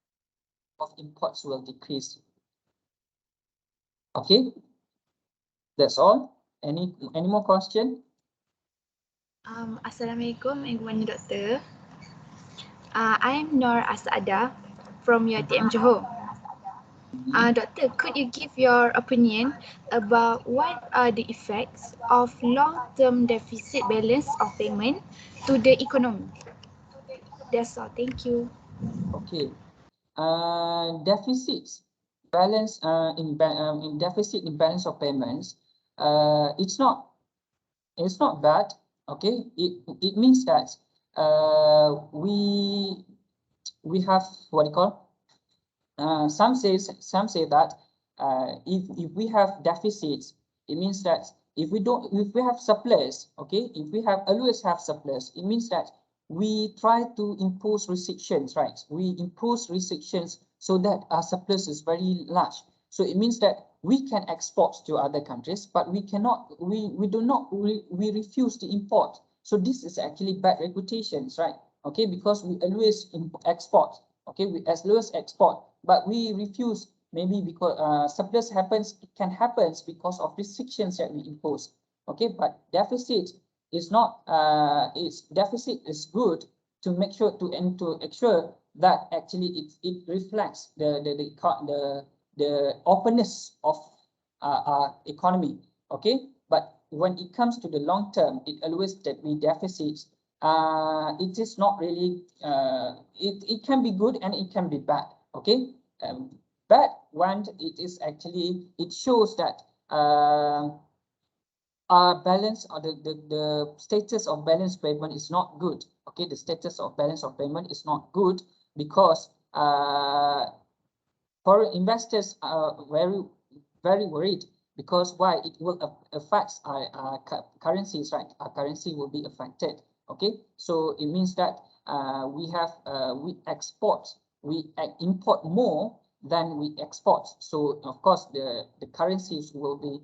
of imports will decrease. Okay, that's all. Any more question? Assalamualaikum and good morning, Doctor. I'm Nur Asada from UiTMCJ. Doctor, could you give your opinion about what are the effects of long-term deficit balance of payment to the economy? That's all. Thank you. Okay. Deficits balance in deficit in balance of payments. It's not bad. Okay. It means that we have what you call. Some say that if we have deficits, it means that if we have surplus, okay, if we always have surplus, it means that we try to impose restrictions, right? We impose restrictions so that our surplus is very large. So it means that we can export to other countries, but we cannot, we refuse to import. So this is actually bad reputations, right? Okay, because we always export. Okay, we always export, but we refuse, maybe because surplus can happen because of restrictions that we impose. Okay, but deficit is not, deficit is good to make sure to ensure that actually it reflects the openness of our economy. Okay, but when it comes to the long term, it always that we deficits. It is not really, it can be good and it can be bad. Okay, bad one, it is actually, it shows that our balance or the status of balance payment is not good. Okay, the status of balance of payment is not good because foreign investors are very worried. Because why? It will affect our currencies, right? Our currency will be affected. Okay, so it means that we import more than we export. So of course the currencies will be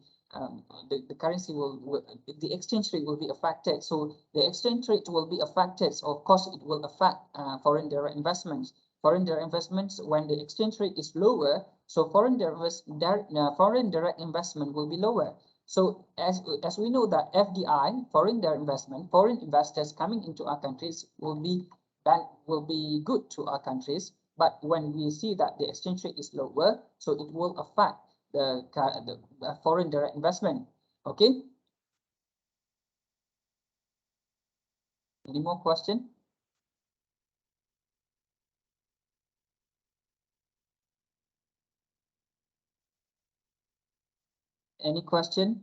the currency the exchange rate will be affected. So the exchange rate will be affected. So of course it will affect foreign direct investments. Foreign direct investments, when the exchange rate is lower, so foreign direct investment will be lower. So as we know that FDI, foreign direct investment, foreign investors coming into our countries will be good to our countries. But when we see that the exchange rate is lower, so it will affect the foreign direct investment. Okay. Any more question? Any question?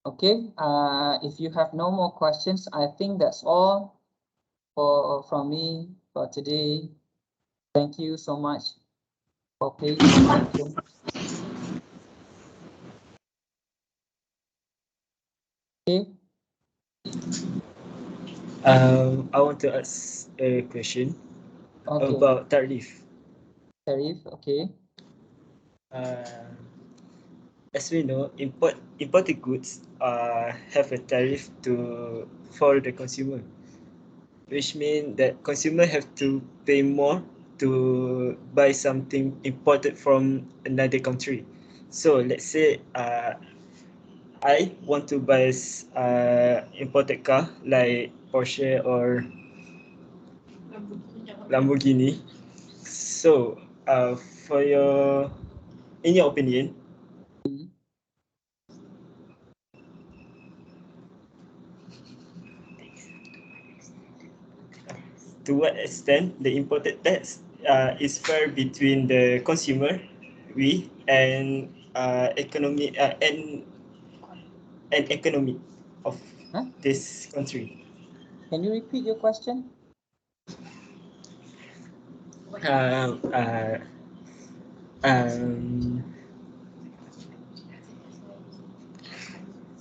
Okay, if you have no more questions, I think that's all from me for today. Thank you so much for paying attention. Okay. I want to ask a question about tariff. Tariff, okay. As we know, imported goods have a tariff for the consumer, which means that consumer have to pay more to buy something imported from another country. So let's say I want to buy imported car like Porsche or Lamborghini. So for in your opinion, to what extent the imported tax is fair between the consumer, we, and economy and economy of this country. Can you repeat your question?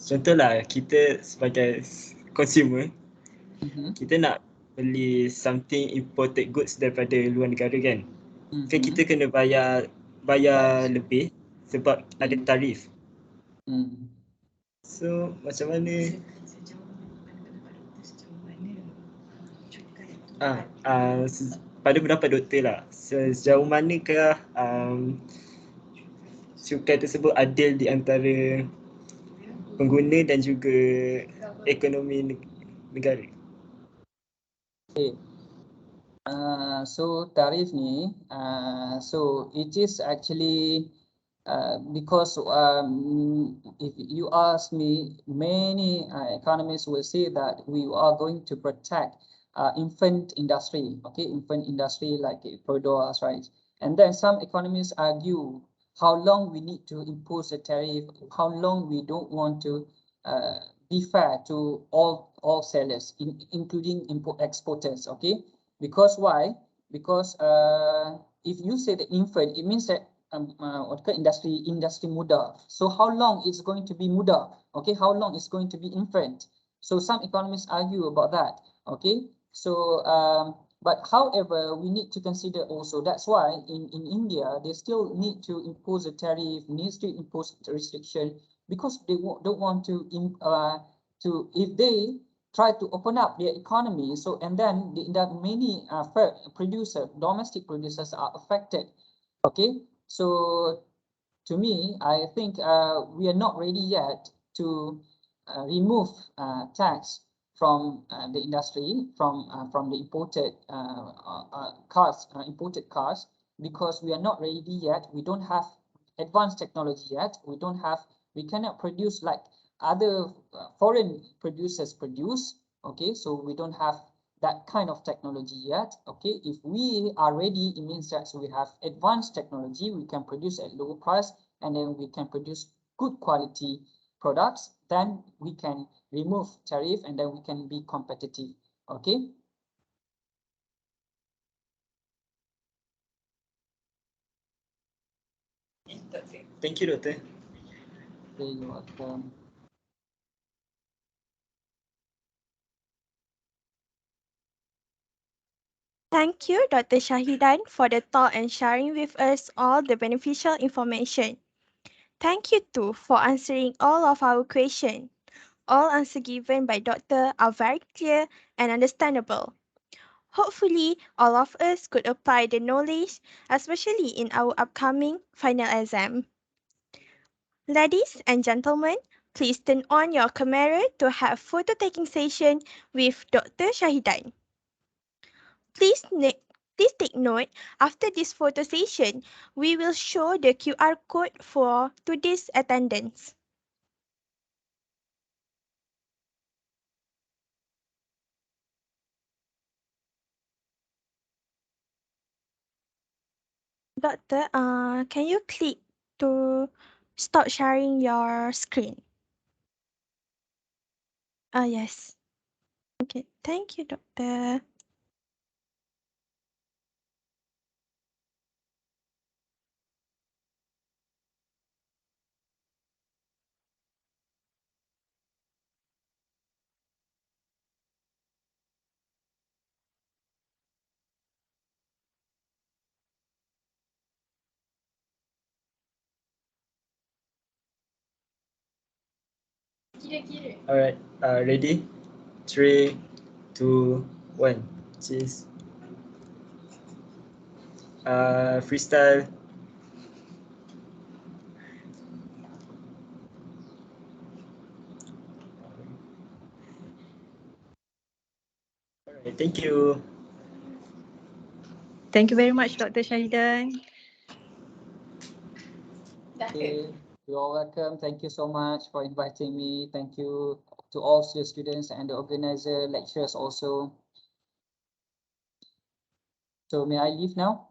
Contohlah kita sebagai consumer, kita nak beli something imported goods daripada luar negara kan. Kan kita kena bayar lebih sebab ada tarif. So macam mana pada pendapat doktor lah, sejauh manakah cukai tersebut adil di antara pengguna dan juga ekonomi negara? Okay. So tarif ni, so it is actually because if you ask me, many economists will say that we are going to protect infant industry, okay, infant industry like products, right? And then some economists argue how long we need to impose a tariff, how long we don't want to be fair to all sellers, including import exporters, okay? Because why? Because if you say the infant, it means that industry muda. So how long it's going to be muda? Okay, how long it's going to be infant? So some economists argue about that. Okay, so but however, we need to consider also, that's why in India they still need to impose a tariff, needs to impose a restriction, because they don't want to if they try to open up their economy, so and then many domestic producers are affected. Okay, so to me, I think we are not ready yet to remove tax from the industry, from the imported cars, because we are not ready yet. We don't have advanced technology yet. We cannot produce like other foreign producers produce. Okay, so we don't have that kind of technology yet. Okay, if we are ready, it means that we have advanced technology, we can produce at lower price, and then we can produce good quality products, then we can remove tariff and then we can be competitive. Okay. Thank you, Doctor. Okay, you're welcome. Thank you, Dr. Shahidan, for the talk and sharing with us all the beneficial information. Thank you too for answering all of our questions. All answers given by Doctor are very clear and understandable. Hopefully, all of us could apply the knowledge, especially in our upcoming final exam. Ladies and gentlemen, please turn on your camera to have photo taking session with Dr. Shahidan. Please, please take note, after this photo session, we will show the QR code for today's attendance. Doctor, can you click to stop sharing your screen? Yes. Okay, thank you, Doctor. Alright, ready? 3, 2, 1. Cheers. Freestyle. Alright, thank you. Thank you very much, Dr. Shahidan. Okay, you're welcome. Thank you so much for inviting me. Thank you to all the students and the organizer, lecturers also. So may I leave now?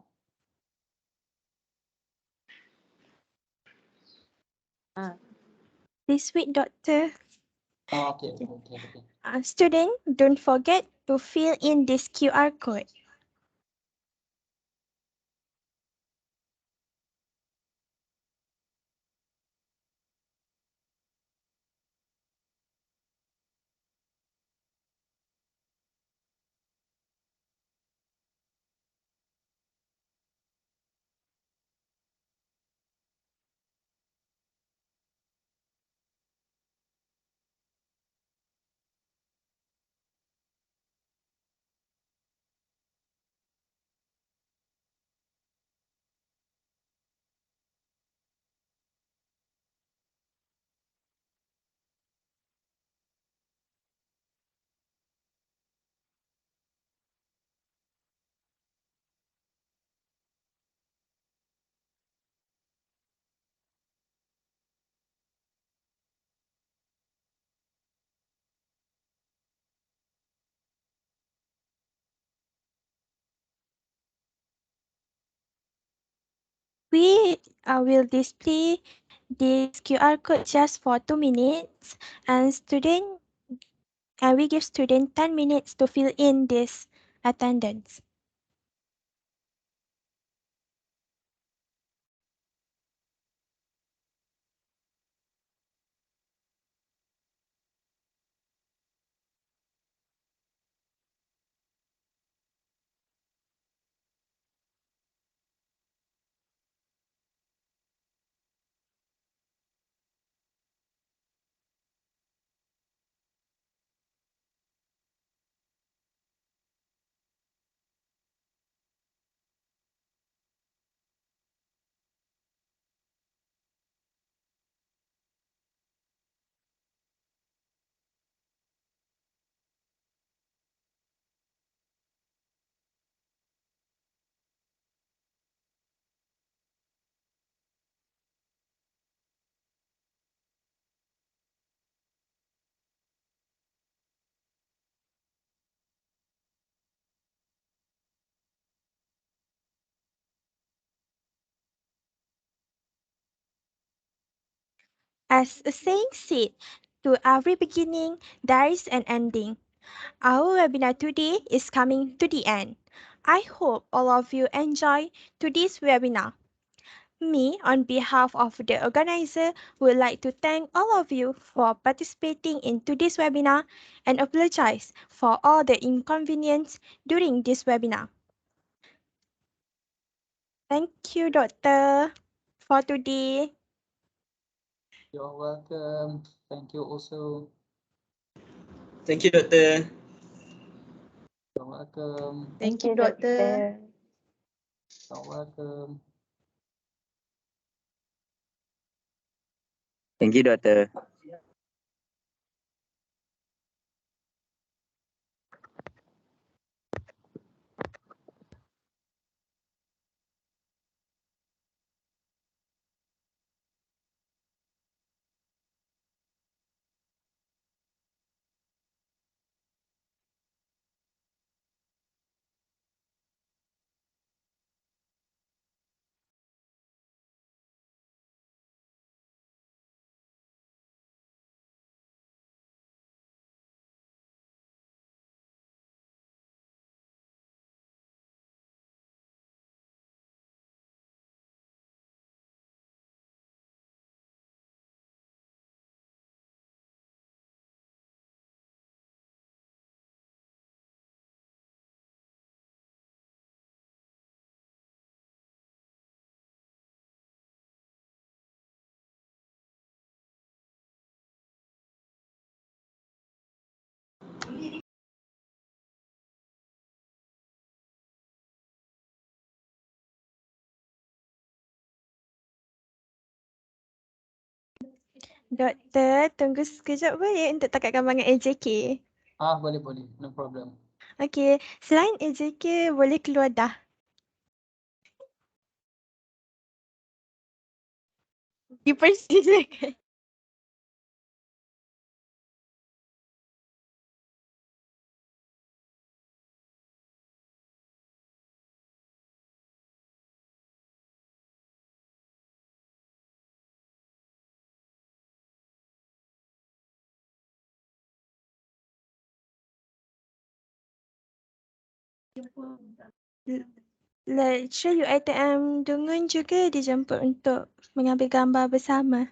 Please wait, Doctor. Oh, okay. Student, don't forget to fill in this QR code. We will display this QR code just for 2 minutes, and we give student 10 minutes to fill in this attendance. As a saying said, to every beginning, there is an ending. Our webinar today is coming to the end. I hope all of you enjoy today's webinar. Me, on behalf of the organizer, would like to thank all of you for participating in today's webinar and apologize for all the inconvenience during this webinar. Thank you, Doctor, for today. You're welcome. Thank you also. Thank you, Doctor. You're welcome. Thank you, Doktor. You're welcome. Thank you, Doktor. Doktor, tunggu sekejap boleh untuk takat gambar dengan AJK. Boleh, no problem. Okey, selain AJK boleh keluar dah. Dipersilakan. Lecturer UiTM Dungun juga dijemput untuk mengambil gambar bersama.